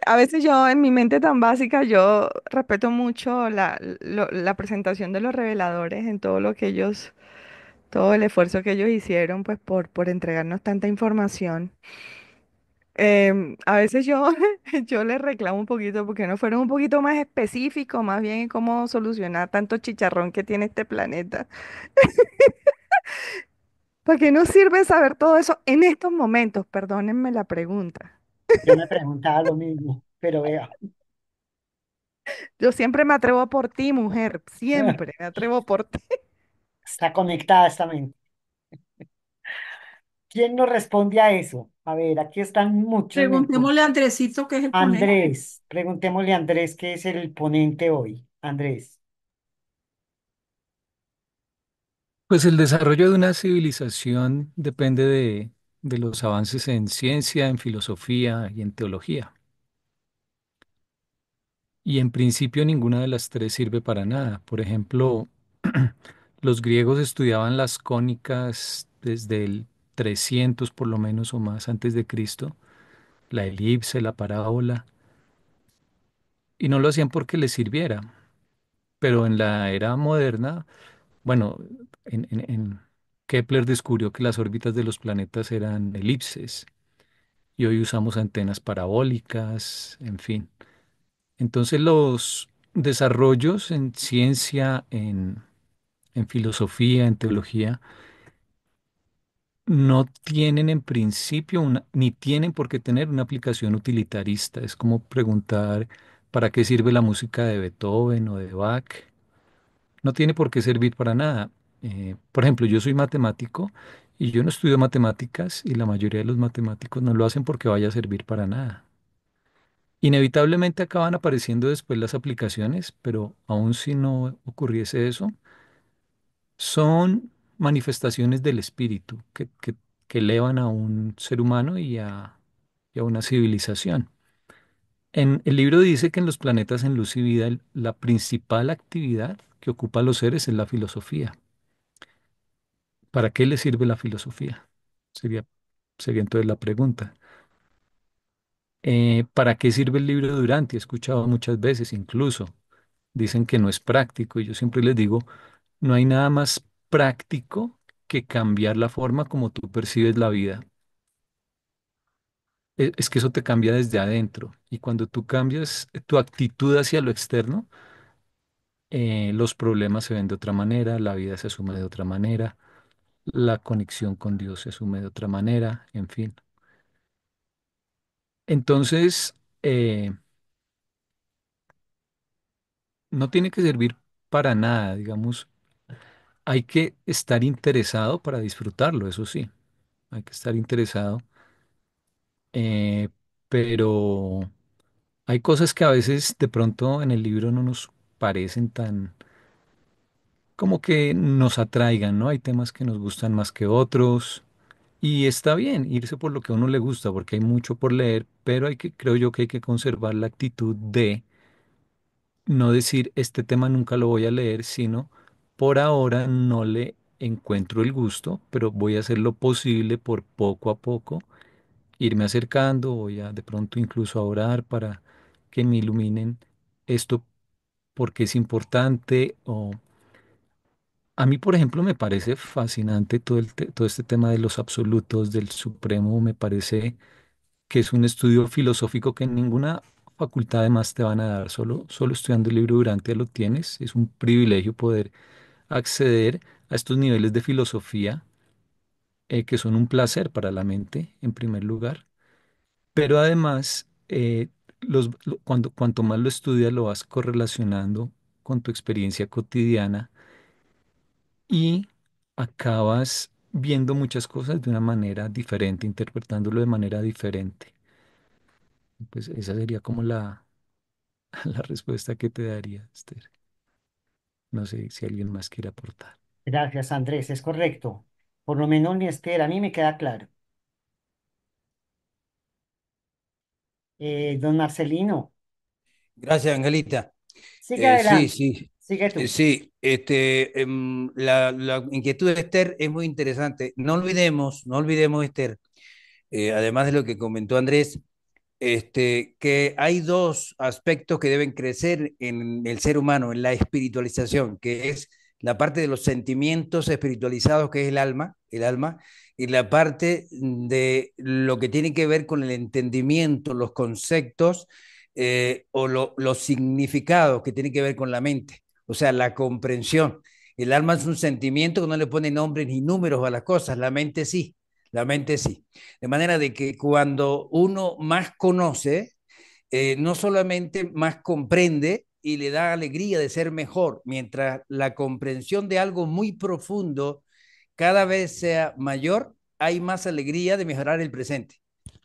a veces yo en mi mente tan básica, yo respeto mucho la presentación de los reveladores en todo lo que ellos, todo el esfuerzo que ellos hicieron, pues por entregarnos tanta información. A veces yo, yo les reclamo un poquito porque no fueron un poquito más específicos, más bien en cómo solucionar tanto chicharrón que tiene este planeta. ¿Para qué nos sirve saber todo eso en estos momentos? Perdónenme la pregunta. Yo me preguntaba lo mismo, pero vea, Yo siempre me atrevo por ti, mujer. Siempre me atrevo por ti. está conectada esta mente. ¿Quién nos responde a eso? A ver, aquí están muchos mentores. Preguntémosle a Andresito, que es el ponente. Andrés, preguntémosle a Andrés, que es el ponente hoy. Andrés, Pues el desarrollo de una civilización depende de los avances en ciencia, en filosofía y en teología. Y en principio ninguna de las tres sirve para nada. Por ejemplo, los griegos estudiaban las cónicas desde el 300 por lo menos o más antes de Cristo, la elipse, la parábola, y no lo hacían porque les sirviera. Pero en la era moderna, bueno, en Kepler descubrió que las órbitas de los planetas eran elipses y hoy usamos antenas parabólicas, en fin. Entonces los desarrollos en ciencia, en filosofía, en teología, no tienen en principio una, ni tienen por qué tener una aplicación utilitarista. Es como preguntar para qué sirve la música de Beethoven o de Bach. No tiene por qué servir para nada. Por ejemplo, yo soy matemático y yo no estudio matemáticas y la mayoría de los matemáticos no lo hacen porque vaya a servir para nada. Inevitablemente acaban apareciendo después las aplicaciones, pero aun si no ocurriese eso, son manifestaciones del espíritu que elevan a un ser humano y a una civilización. En el libro dice que en los planetas en luz y vida la principal actividad que ocupa a los seres es la filosofía. ¿Para qué le sirve la filosofía? Sería, sería entonces la pregunta. ¿Para qué sirve el libro de Durante? He escuchado muchas veces, incluso dicen que no es práctico y yo siempre les digo, no hay nada más práctico que cambiar la forma como tú percibes la vida. Es que eso te cambia desde adentro y cuando tú cambias tu actitud hacia lo externo, los problemas se ven de otra manera, la vida se asume de otra manera, la conexión con Dios se asume de otra manera, en fin. Entonces, no tiene que servir para nada, digamos, hay que estar interesado para disfrutarlo, eso sí, hay que estar interesado, eh, pero hay cosas que a veces de pronto en el libro no nos parecen tan como que nos atraigan, ¿no? Hay temas que nos gustan más que otros y está bien irse por lo que a uno le gusta porque hay mucho por leer, pero hay que, creo yo que hay que conservar la actitud de no decir este tema nunca lo voy a leer, sino por ahora no le encuentro el gusto, pero voy a hacer lo posible por poco a poco irme acercando, voy a de pronto incluso a orar para que me iluminen esto porque es importante o a mí, por ejemplo, me parece fascinante todo este tema de los absolutos del Supremo, me parece que es un estudio filosófico que en ninguna facultad además te van a dar, solo estudiando el libro Durante lo tienes. Es un privilegio poder acceder a estos niveles de filosofía que son un placer para la mente, en primer lugar, pero además, cuanto más lo estudias, lo vas correlacionando con tu experiencia cotidiana y acabas viendo muchas cosas de una manera diferente, interpretándolo de manera diferente. Pues esa sería como la respuesta que te daría, Esther. No sé si alguien más quiere aportar. Gracias, Andrés, es correcto. Por lo menos, mi Esther, a mí me queda claro. Don Marcelino, Gracias, Angelita. sigue Sí, adelante, sí, sigue tú. sí. La inquietud de Esther es muy interesante. No olvidemos, Esther, además de lo que comentó Andrés, que hay dos aspectos que deben crecer en el ser humano, en la espiritualización, que es la parte de los sentimientos espiritualizados, que es el alma, y la parte de lo que tiene que ver con el entendimiento, los conceptos los significados que tienen que ver con la mente, o sea, la comprensión. El alma es un sentimiento que no le pone nombres ni números a las cosas, la mente sí. La mente sí. De manera de que cuando uno más conoce, no solamente más comprende y le da alegría de ser mejor, mientras la comprensión de algo muy profundo cada vez sea mayor, hay más alegría de mejorar el presente.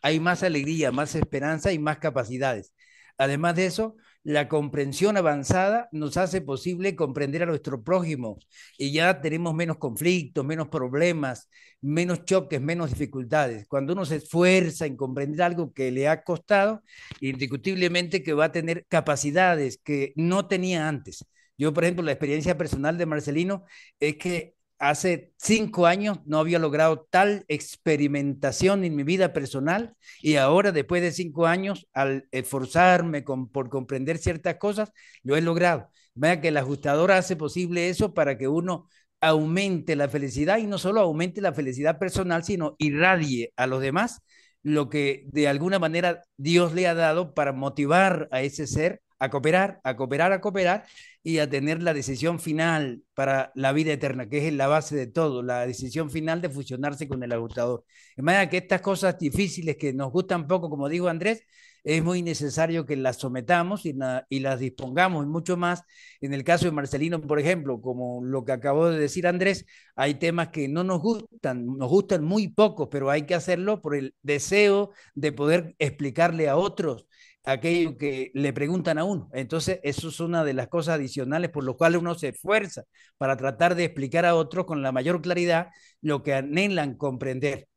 Hay más alegría, más esperanza y más capacidades. Además de eso, la comprensión avanzada nos hace posible comprender a nuestro prójimo y ya tenemos menos conflictos, menos problemas, menos choques, menos dificultades. Cuando uno se esfuerza en comprender algo que le ha costado, indiscutiblemente que va a tener capacidades que no tenía antes. Yo, por ejemplo, la experiencia personal de Marcelino es que hace 5 años no había logrado tal experimentación en mi vida personal y ahora, después de 5 años, al esforzarme por comprender ciertas cosas, lo he logrado. Vea que el ajustador hace posible eso para que uno aumente la felicidad y no solo aumente la felicidad personal, sino irradie a los demás lo que de alguna manera Dios le ha dado para motivar a ese ser a cooperar, a cooperar, a cooperar y a tener la decisión final para la vida eterna, que es la base de todo, la decisión final de fusionarse con el ajustador. De manera que estas cosas difíciles que nos gustan poco, como dijo Andrés, es muy necesario que las sometamos y las dispongamos y mucho más. En el caso de Marcelino, por ejemplo, como lo que acabó de decir Andrés, hay temas que no nos gustan muy pocos, pero hay que hacerlo por el deseo de poder explicarle a otros aquello que le preguntan a uno. Entonces, eso es una de las cosas adicionales por lo cual uno se esfuerza para tratar de explicar a otros con la mayor claridad lo que anhelan comprender.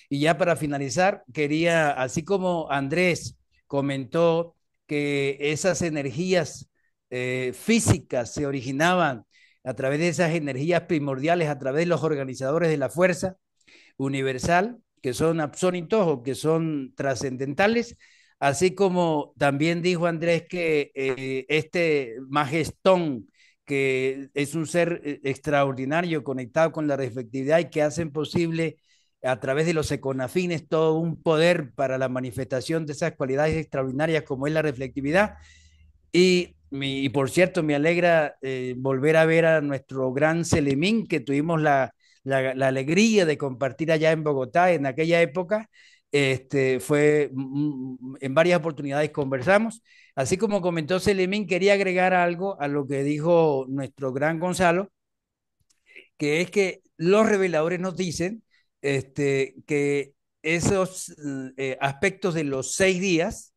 Y ya para finalizar, quería, así como Andrés comentó que esas energías físicas se originaban a través de esas energías primordiales, a través de los organizadores de la fuerza universal, que son absónitos o que son trascendentales, así como también dijo Andrés que este Magestón, que es un ser extraordinario conectado con la reflectividad y que hacen posible a través de los econafines todo un poder para la manifestación de esas cualidades extraordinarias como es la reflectividad. Y por cierto, me alegra volver a ver a nuestro gran Selemín, que tuvimos la alegría de compartir allá en Bogotá en aquella época. En varias oportunidades conversamos. Así como comentó Selemín, quería agregar algo a lo que dijo nuestro gran Gonzalo, que es que los reveladores nos dicen que esos aspectos de los 6 días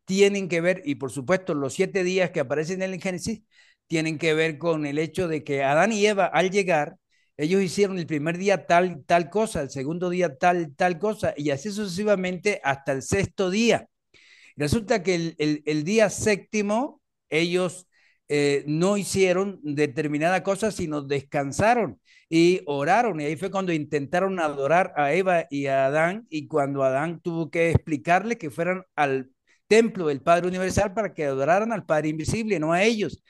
tienen que ver, y por supuesto los 7 días que aparecen en el Génesis, tienen que ver con el hecho de que Adán y Eva al llegar, ellos hicieron el primer día tal cosa, el segundo día tal cosa, y así sucesivamente hasta el sexto día. Resulta que el día séptimo ellos no hicieron determinada cosa, sino descansaron y oraron. Y ahí fue cuando intentaron adorar a Eva y a Adán, y cuando Adán tuvo que explicarle que fueran al templo del Padre Universal para que adoraran al Padre Invisible, no a ellos.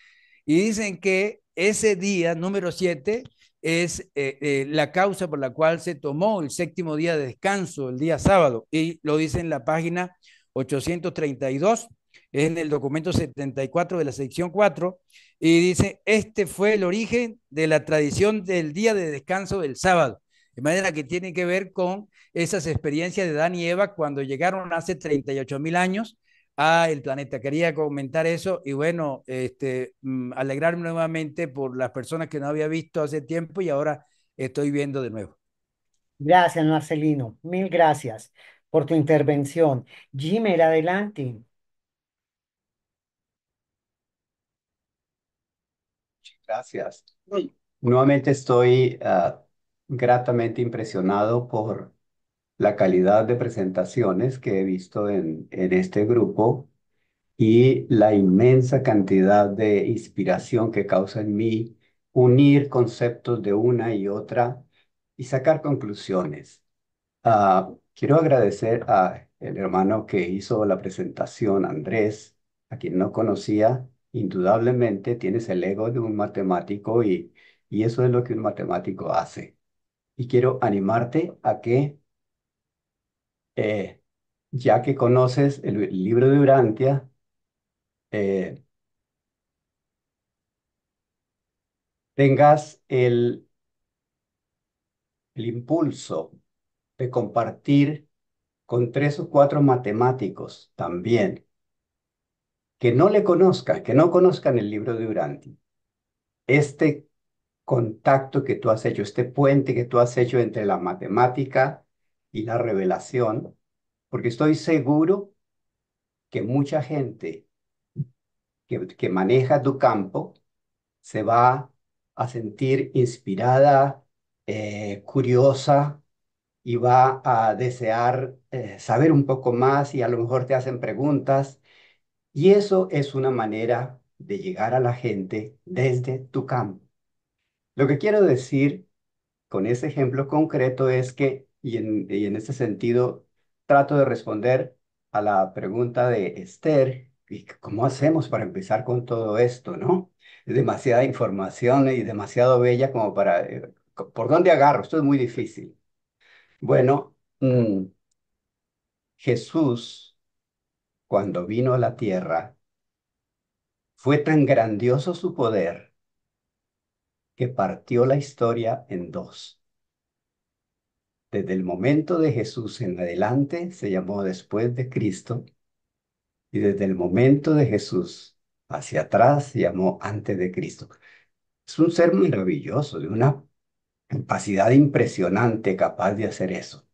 Y dicen que ese día, número 7, es la causa por la cual se tomó el séptimo día de descanso, el día sábado. Y lo dice en la página 832, es en el documento 74 de la sección 4, y dice, este fue el origen de la tradición del día de descanso del sábado. De manera que tiene que ver con esas experiencias de Adán y Eva cuando llegaron hace 38.000 años el planeta. Quería comentar eso y bueno, alegrarme nuevamente por las personas que no había visto hace tiempo y ahora estoy viendo de nuevo. Gracias, Marcelino. Mil gracias por tu intervención. Jimmer, adelante. Gracias. Nuevamente estoy gratamente impresionado por la calidad de presentaciones que he visto en este grupo y la inmensa cantidad de inspiración que causa en mí unir conceptos de una y otra y sacar conclusiones. Quiero agradecer a el hermano que hizo la presentación, Andrés, a quien no conocía. Indudablemente tienes el ego de un matemático y eso es lo que un matemático hace. Y quiero animarte a que, eh, ya que conoces el libro de Urantia, eh, tengas el impulso de compartir con tres o cuatro matemáticos también que no le conozcan, que no conozcan el libro de Urantia, este contacto que tú has hecho, este puente que tú has hecho entre la matemática y la revelación, porque estoy seguro que mucha gente que maneja tu campo se va a sentir inspirada, curiosa y va a desear saber un poco más y a lo mejor te hacen preguntas. Y eso es una manera de llegar a la gente desde tu campo. Lo que quiero decir con ese ejemplo concreto es que, y en ese sentido, trato de responder a la pregunta de Esther, ¿y cómo hacemos para empezar con todo esto, no? Es demasiada información y demasiado bella como para, ¿por dónde agarro? Esto es muy difícil. Bueno, Jesús, cuando vino a la tierra, fue tan grandioso su poder que partió la historia en dos. Desde el momento de Jesús en adelante se llamó después de Cristo y desde el momento de Jesús hacia atrás se llamó antes de Cristo. Es un ser maravilloso, de una capacidad impresionante capaz de hacer eso.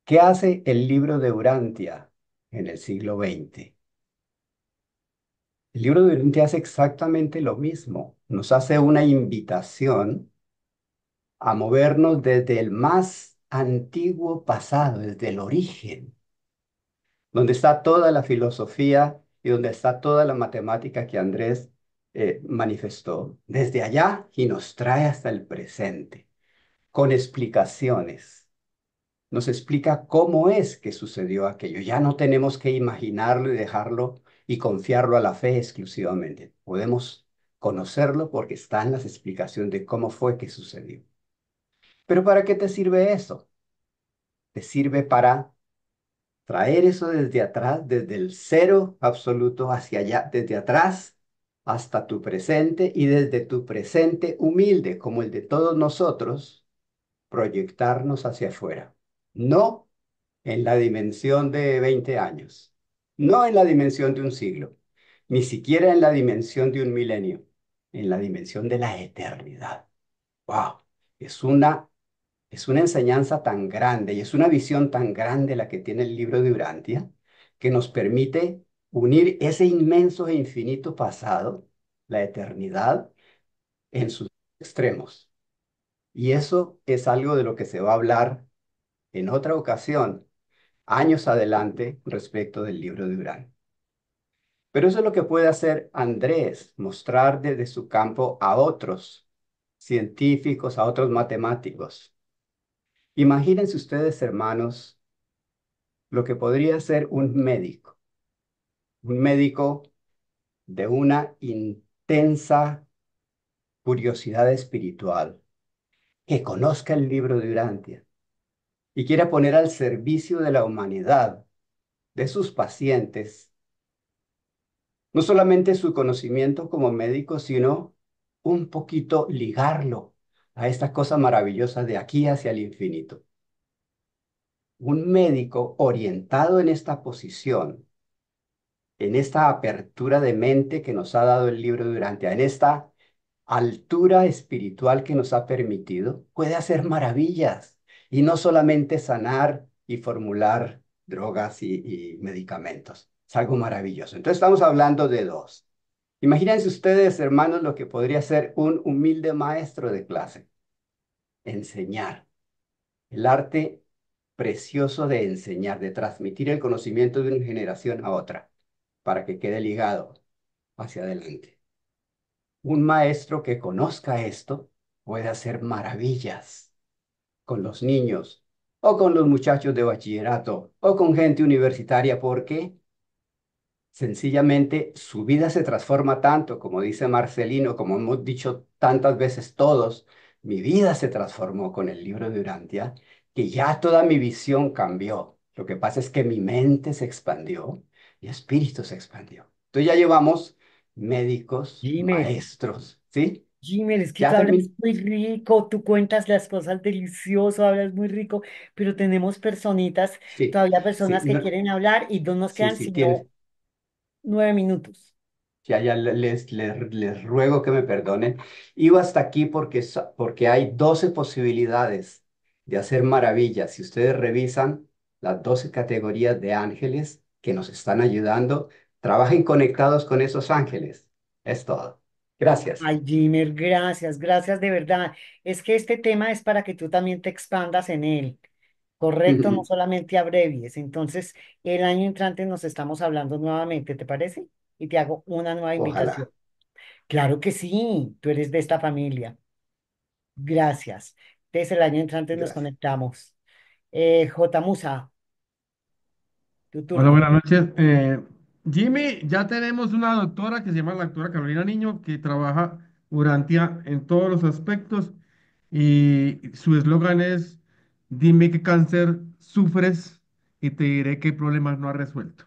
¿Qué hace el libro de Urantia en el siglo XX? El libro de Urantia hace exactamente lo mismo. Nos hace una invitación a movernos desde el más antiguo pasado, desde el origen, donde está toda la filosofía y donde está toda la matemática que Andrés manifestó, desde allá y nos trae hasta el presente, con explicaciones. Nos explica cómo es que sucedió aquello. Ya no tenemos que imaginarlo y dejarlo y confiarlo a la fe exclusivamente. Podemos conocerlo porque están las explicaciones de cómo fue que sucedió. Pero ¿para qué te sirve eso? Te sirve para traer eso desde atrás, desde el cero absoluto hacia allá, desde atrás hasta tu presente y desde tu presente humilde, como el de todos nosotros, proyectarnos hacia afuera. No en la dimensión de 20 años, no en la dimensión de un siglo, ni siquiera en la dimensión de un milenio, en la dimensión de la eternidad. ¡Wow! Es una Es una enseñanza tan grande y es una visión tan grande la que tiene el libro de Urantia, que nos permite unir ese inmenso e infinito pasado, la eternidad, en sus extremos. Y eso es algo de lo que se va a hablar en otra ocasión, años adelante, respecto del libro de Urantia. Pero eso es lo que puede hacer Andrés, mostrar desde su campo a otros científicos, a otros matemáticos. Imagínense ustedes, hermanos, lo que podría ser un médico de una intensa curiosidad espiritual, que conozca el libro de Urantia y quiera poner al servicio de la humanidad, de sus pacientes, no solamente su conocimiento como médico, sino un poquito ligarlo a esta cosa maravillosa de aquí hacia el infinito. Un médico orientado en esta posición en esta apertura de mente que nos ha dado el libro Durantia, en esta altura espiritual que nos ha permitido, puede hacer maravillas y no solamente sanar y formular drogas y medicamentos. Es algo maravilloso. Entonces estamos hablando de dos. Imagínense ustedes, hermanos, lo que podría ser un humilde maestro de clase, enseñar, el arte precioso de enseñar, de transmitir el conocimiento de una generación a otra, para que quede ligado hacia adelante. Un maestro que conozca esto puede hacer maravillas con los niños o con los muchachos de bachillerato o con gente universitaria porque sencillamente su vida se transforma tanto, como dice Marcelino, como hemos dicho tantas veces todos, mi vida se transformó con el libro de Urantia, que ya toda mi visión cambió. Lo que pasa es que mi mente se expandió, mi espíritu se expandió. Entonces ya llevamos médicos, Jimmer, maestros, ¿sí? Jimmer, es que Ya tú hablas terminé. muy rico, tú cuentas las cosas delicioso, hablas muy rico, pero tenemos personitas, Sí, todavía sí, personas que quieren hablar y no nos sí, quedan sí, sino tienes. 9 minutos. Ya les ruego que me perdonen. Iba hasta aquí porque, porque hay 12 posibilidades de hacer maravillas. Si ustedes revisan las 12 categorías de ángeles que nos están ayudando, trabajen conectados con esos ángeles. Es todo. Gracias. Ay, Jimmer, gracias, gracias de verdad. Es que este tema es para que tú también te expandas en él, ¿correcto? No solamente abrevies. Entonces, el año entrante nos estamos hablando nuevamente, ¿te parece? Y te hago una nueva invitación. Ojalá. Claro que sí, tú eres de esta familia. Gracias. Entonces, el año entrante nos Gracias. conectamos. J. Musa, tu Hola, turno. buenas noches. Jimmy, ya tenemos una doctora que se llama la doctora Carolina Niño, que trabaja Urantia en todos los aspectos y su eslogan es, dime qué cáncer sufres y te diré qué problemas no has resuelto,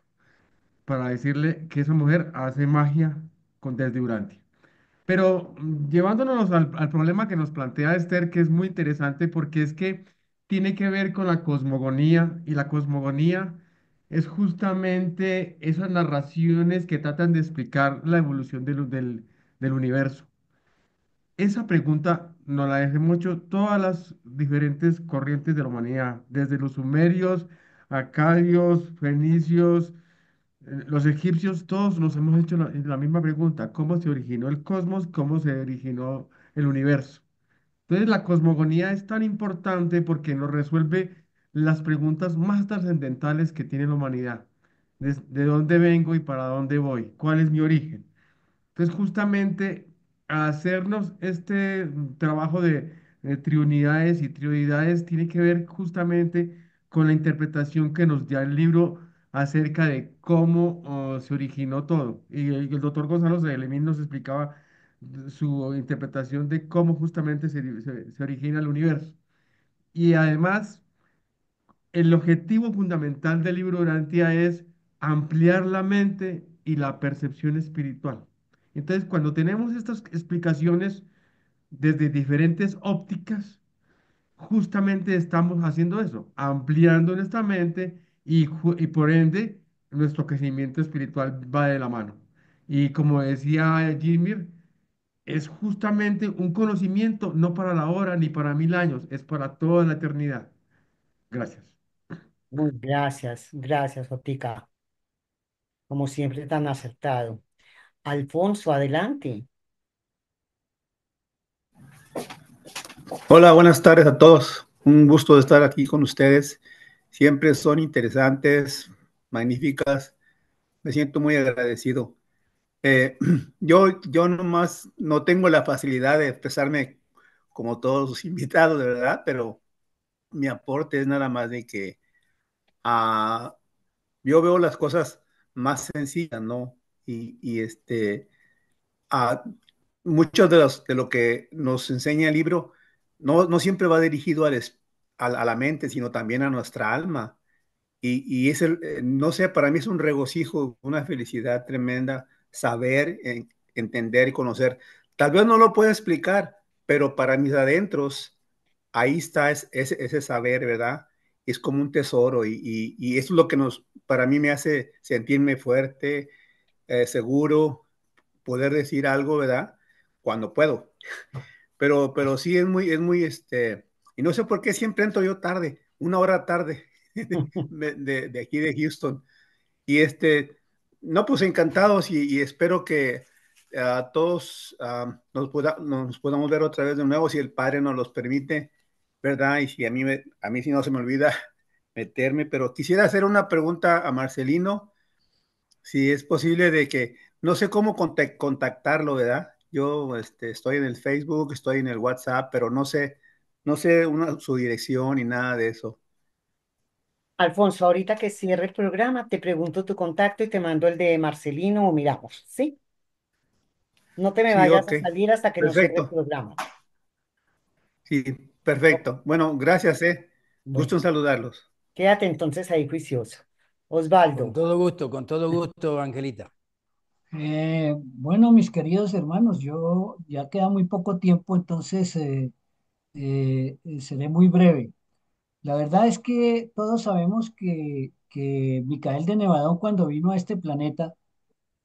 para decirle que esa mujer hace magia con desde Urantia. Pero llevándonos al problema que nos plantea Esther, que es muy interesante porque es que tiene que ver con la cosmogonía y la cosmogonía es justamente esas narraciones que tratan de explicar la evolución del universo. Esa pregunta nos la dejé mucho todas las diferentes corrientes de la humanidad, desde los sumerios, acadios, fenicios, los egipcios, todos nos hemos hecho la misma pregunta: ¿cómo se originó el cosmos? ¿Cómo se originó el universo? Entonces, la cosmogonía es tan importante porque nos resuelve las preguntas más trascendentales que tiene la humanidad. ¿De dónde vengo y para dónde voy? ¿Cuál es mi origen? Entonces, justamente hacernos este trabajo de triunidades y trioidades tiene que ver justamente con la interpretación que nos da el libro acerca de cómo se originó todo. Y el doctor Gonzalo Celemín nos explicaba su interpretación de cómo justamente se origina el universo. Y además, el objetivo fundamental del libro Urantia es ampliar la mente y la percepción espiritual. Entonces, cuando tenemos estas explicaciones desde diferentes ópticas, justamente estamos haciendo eso, ampliando nuestra mente y por ende nuestro crecimiento espiritual va de la mano. Y como decía Jimmy, es justamente un conocimiento no para la hora ni para 1000 años, es para toda la eternidad. Gracias. Gracias, gracias, Jotica. Como siempre, tan acertado. Alfonso, adelante. Hola, buenas tardes a todos. Un gusto de estar aquí con ustedes. Siempre son interesantes, magníficas. Me siento muy agradecido. Eh, yo nomás no tengo la facilidad de expresarme como todos los invitados, de verdad, pero mi aporte es nada más de que ah, yo veo las cosas más sencillas, ¿no? Y a muchos de lo que nos enseña el libro no siempre va dirigido a la mente, sino también a nuestra alma. Y es no sé, para mí es un regocijo, una felicidad tremenda saber, entender y conocer. Tal vez no lo pueda explicar, pero para mis adentros, ahí está ese saber, ¿verdad? Es como un tesoro y eso es lo que para mí me hace sentirme fuerte, seguro, poder decir algo, ¿verdad? Cuando puedo. Pero sí y no sé por qué siempre entro yo tarde, una hora tarde de aquí de Houston. Y no, pues encantados y espero que todos nos podamos ver otra vez de nuevo si el Padre nos los permite, ¿verdad? Y si a mí sí no se me olvida meterme, pero quisiera hacer una pregunta a Marcelino, si es posible de que, no sé cómo contactarlo, ¿verdad? Yo estoy en el Facebook, estoy en el WhatsApp, pero no sé su dirección ni nada de eso. Alfonso, ahorita que cierre el programa, te pregunto tu contacto y te mando el de Marcelino o miramos, ¿sí? No te me Sí, vayas ok, a salir hasta que no cierre el perfecto. programa. Sí, Ok, perfecto. Bueno, gracias, eh. Gusto bueno, en saludarlos. quédate entonces ahí juicioso. Osvaldo, Con todo gusto, Angelita. Bueno, mis queridos hermanos, yo ya queda muy poco tiempo, entonces seré muy breve. La verdad es que todos sabemos que Micael de Nevadón cuando vino a este planeta,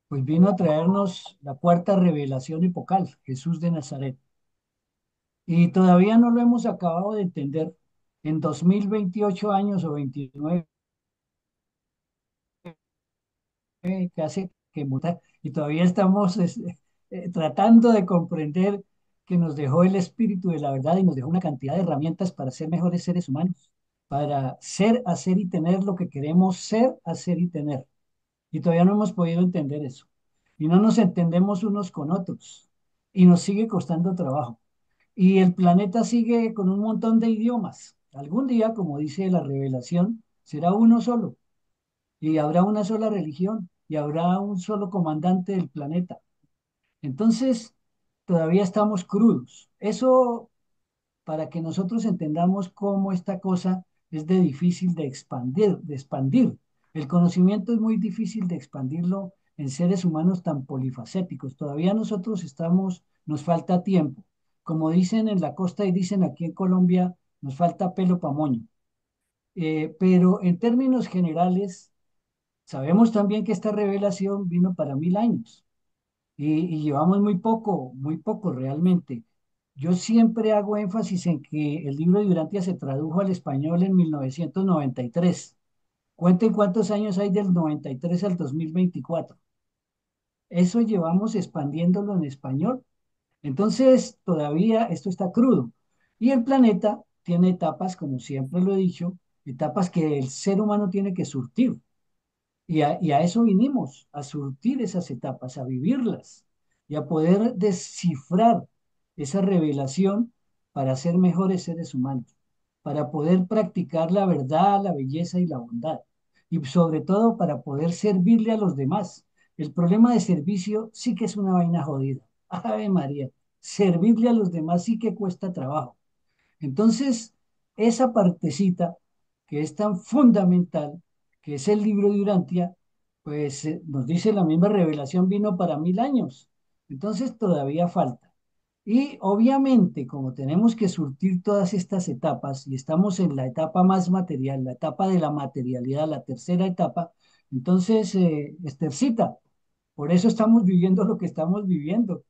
pues vino a traernos la cuarta revelación epocal, Jesús de Nazaret. Y todavía no lo hemos acabado de entender. En 2028 años o 29 que hace que mutar, y todavía estamos tratando de comprender que nos dejó el espíritu de la verdad y nos dejó una cantidad de herramientas para ser mejores seres humanos, para ser, hacer y tener lo que queremos ser, hacer y tener. Y todavía no hemos podido entender eso. Y no nos entendemos unos con otros. Y nos sigue costando trabajo. Y el planeta sigue con un montón de idiomas. Algún día, como dice la revelación, será uno solo y habrá una sola religión y habrá un solo comandante del planeta. Entonces, todavía estamos crudos. Eso para que nosotros entendamos cómo esta cosa es de difícil de expandir, de expandir. El conocimiento es muy difícil de expandirlo en seres humanos tan polifacéticos. Todavía nosotros nos falta tiempo. Como dicen en la costa y dicen aquí en Colombia, nos falta pelo pa' moño. Pero en términos generales, sabemos también que esta revelación vino para 1000 años y llevamos muy poco realmente. Yo siempre hago énfasis en que el libro de Durantia se tradujo al español en 1993. Cuenten cuántos años hay del 93 al 2024. Eso llevamos expandiéndolo en español. Entonces, todavía esto está crudo. Y el planeta tiene etapas, como siempre lo he dicho, etapas que el ser humano tiene que surtir. Y a eso vinimos, a surtir esas etapas, a vivirlas y a poder descifrar esa revelación para ser mejores seres humanos, para poder practicar la verdad, la belleza y la bondad, y sobre todo para poder servirle a los demás. El problema de servicio sí que es una vaina jodida. Ave María, servirle a los demás sí que cuesta trabajo. Entonces, esa partecita que es tan fundamental, que es el libro de Urantia, pues nos dice la misma revelación vino para 1000 años. Entonces todavía falta. Y obviamente, como tenemos que surtir todas estas etapas y estamos en la etapa más material, la etapa de la materialidad, la tercera etapa, entonces, Estercita, por eso estamos viviendo lo que estamos viviendo.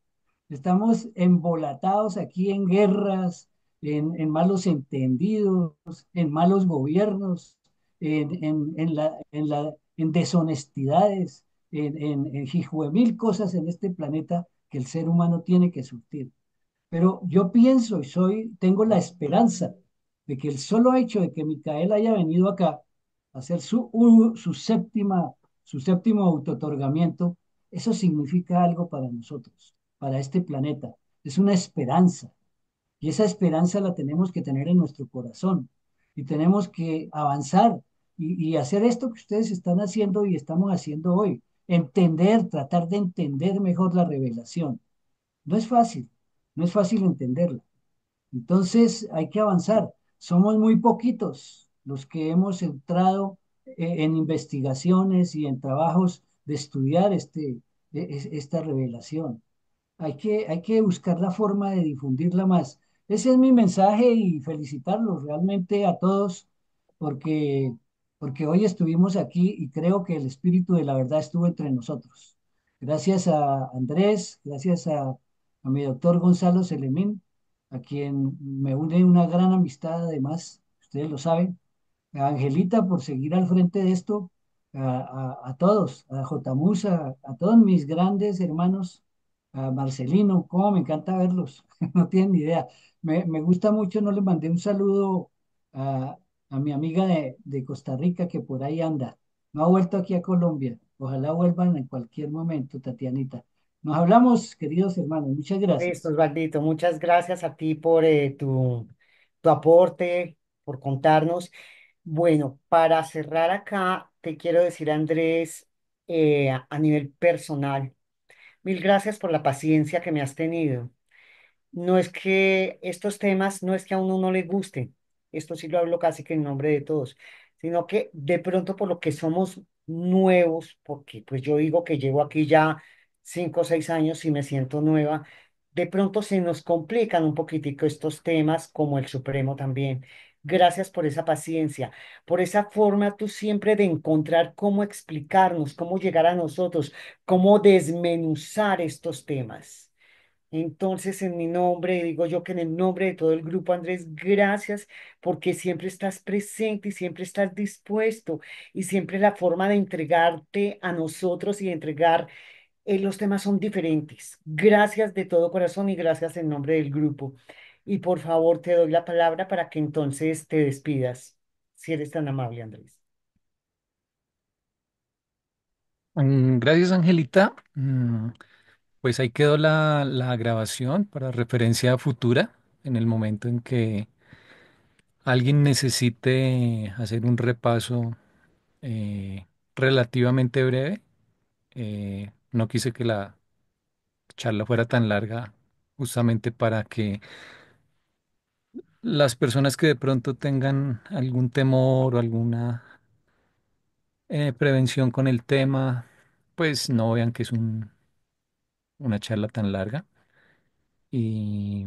Estamos embolatados aquí en guerras, en malos entendidos, en malos gobiernos, en deshonestidades, en mil cosas en este planeta que el ser humano tiene que surtir. Pero yo pienso y tengo la esperanza de que el solo hecho de que Micael haya venido acá a hacer su séptimo autotorgamiento, eso significa algo para nosotros, para este planeta. Es una esperanza. Y esa esperanza la tenemos que tener en nuestro corazón. Y tenemos que avanzar y hacer esto que ustedes están haciendo y estamos haciendo hoy. Entender, tratar de entender mejor la revelación. No es fácil, no es fácil entenderla. Entonces hay que avanzar. Somos muy poquitos los que hemos entrado en investigaciones y en trabajos de estudiar esta revelación. Hay que buscar la forma de difundirla más. Ese es mi mensaje y felicitarlos realmente a todos porque, porque hoy estuvimos aquí y creo que el espíritu de la verdad estuvo entre nosotros. Gracias a Andrés, gracias a mi doctor Gonzalo Selemín, a quien me une una gran amistad además, ustedes lo saben, a Angelita por seguir al frente de esto, a todos, a J. Musa, a todos mis grandes hermanos, a Marcelino, cómo me encanta verlos, no tienen ni idea. Me gusta mucho, no les mandé un saludo a, a mi amiga de Costa Rica que por ahí anda. No ha vuelto aquí a Colombia. Ojalá vuelvan en cualquier momento, Tatianita. Nos hablamos, queridos hermanos. Muchas Listo, gracias. Osvaldito, muchas gracias a ti por tu aporte, por contarnos. Bueno, para cerrar acá, te quiero decir, Andrés, a nivel personal, mil gracias por la paciencia que me has tenido. No es que estos temas, no es que a uno no le guste, esto sí lo hablo casi que en nombre de todos, sino que de pronto por lo que somos nuevos, porque pues yo digo que llevo aquí ya 5 o 6 años y me siento nueva, de pronto se nos complican un poquitico estos temas como el Supremo también. Gracias por esa paciencia, por esa forma tú siempre de encontrar cómo explicarnos, cómo llegar a nosotros, cómo desmenuzar estos temas. Entonces, en mi nombre, digo yo que en el nombre de todo el grupo, Andrés, gracias porque siempre estás presente y siempre estás dispuesto y siempre la forma de entregarte a nosotros y de entregar los temas son diferentes. Gracias de todo corazón y gracias en nombre del grupo. Y por favor, te doy la palabra para que entonces te despidas, si eres tan amable, Andrés. Gracias, Angelita. Pues ahí quedó la grabación para referencia futura en el momento en que alguien necesite hacer un repaso eh, relativamente breve. No quise que la charla fuera tan larga, justamente para que las personas que de pronto tengan algún temor o alguna prevención con el tema, pues no vean que es una charla tan larga y,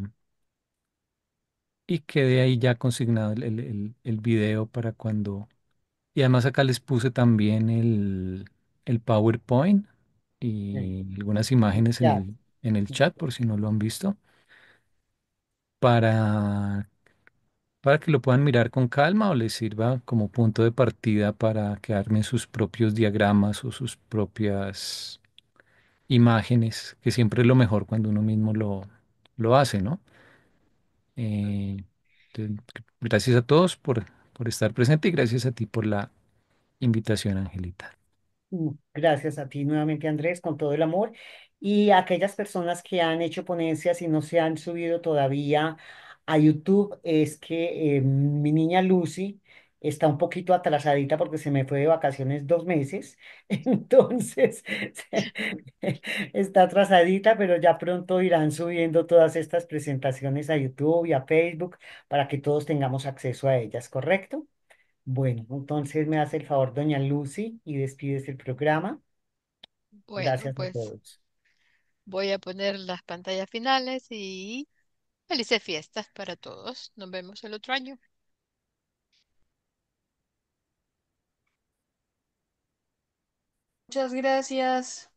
y quede ahí ya consignado el video para cuando... Y además acá les puse también el PowerPoint Sí. y algunas imágenes en Ya. el chat por si no lo han visto, para, para que lo puedan mirar con calma o les sirva como punto de partida para que armen sus propios diagramas o sus propias imágenes, que siempre es lo mejor cuando uno mismo lo hace, ¿no? Eh, entonces, gracias a todos por estar presente y gracias a ti por la invitación, Angelita. Gracias a ti nuevamente, Andrés, con todo el amor. Y a aquellas personas que han hecho ponencias y no se han subido todavía a YouTube, es que mi niña Lucy está un poquito atrasadita porque se me fue de vacaciones 2 meses. Entonces, está atrasadita, pero ya pronto irán subiendo todas estas presentaciones a YouTube y a Facebook para que todos tengamos acceso a ellas, ¿correcto? Bueno, entonces me hace el favor, doña Lucy, y despides el programa. Bueno, Gracias a pues todos. voy a poner las pantallas finales y felices fiestas para todos. Nos vemos el otro año. Muchas gracias.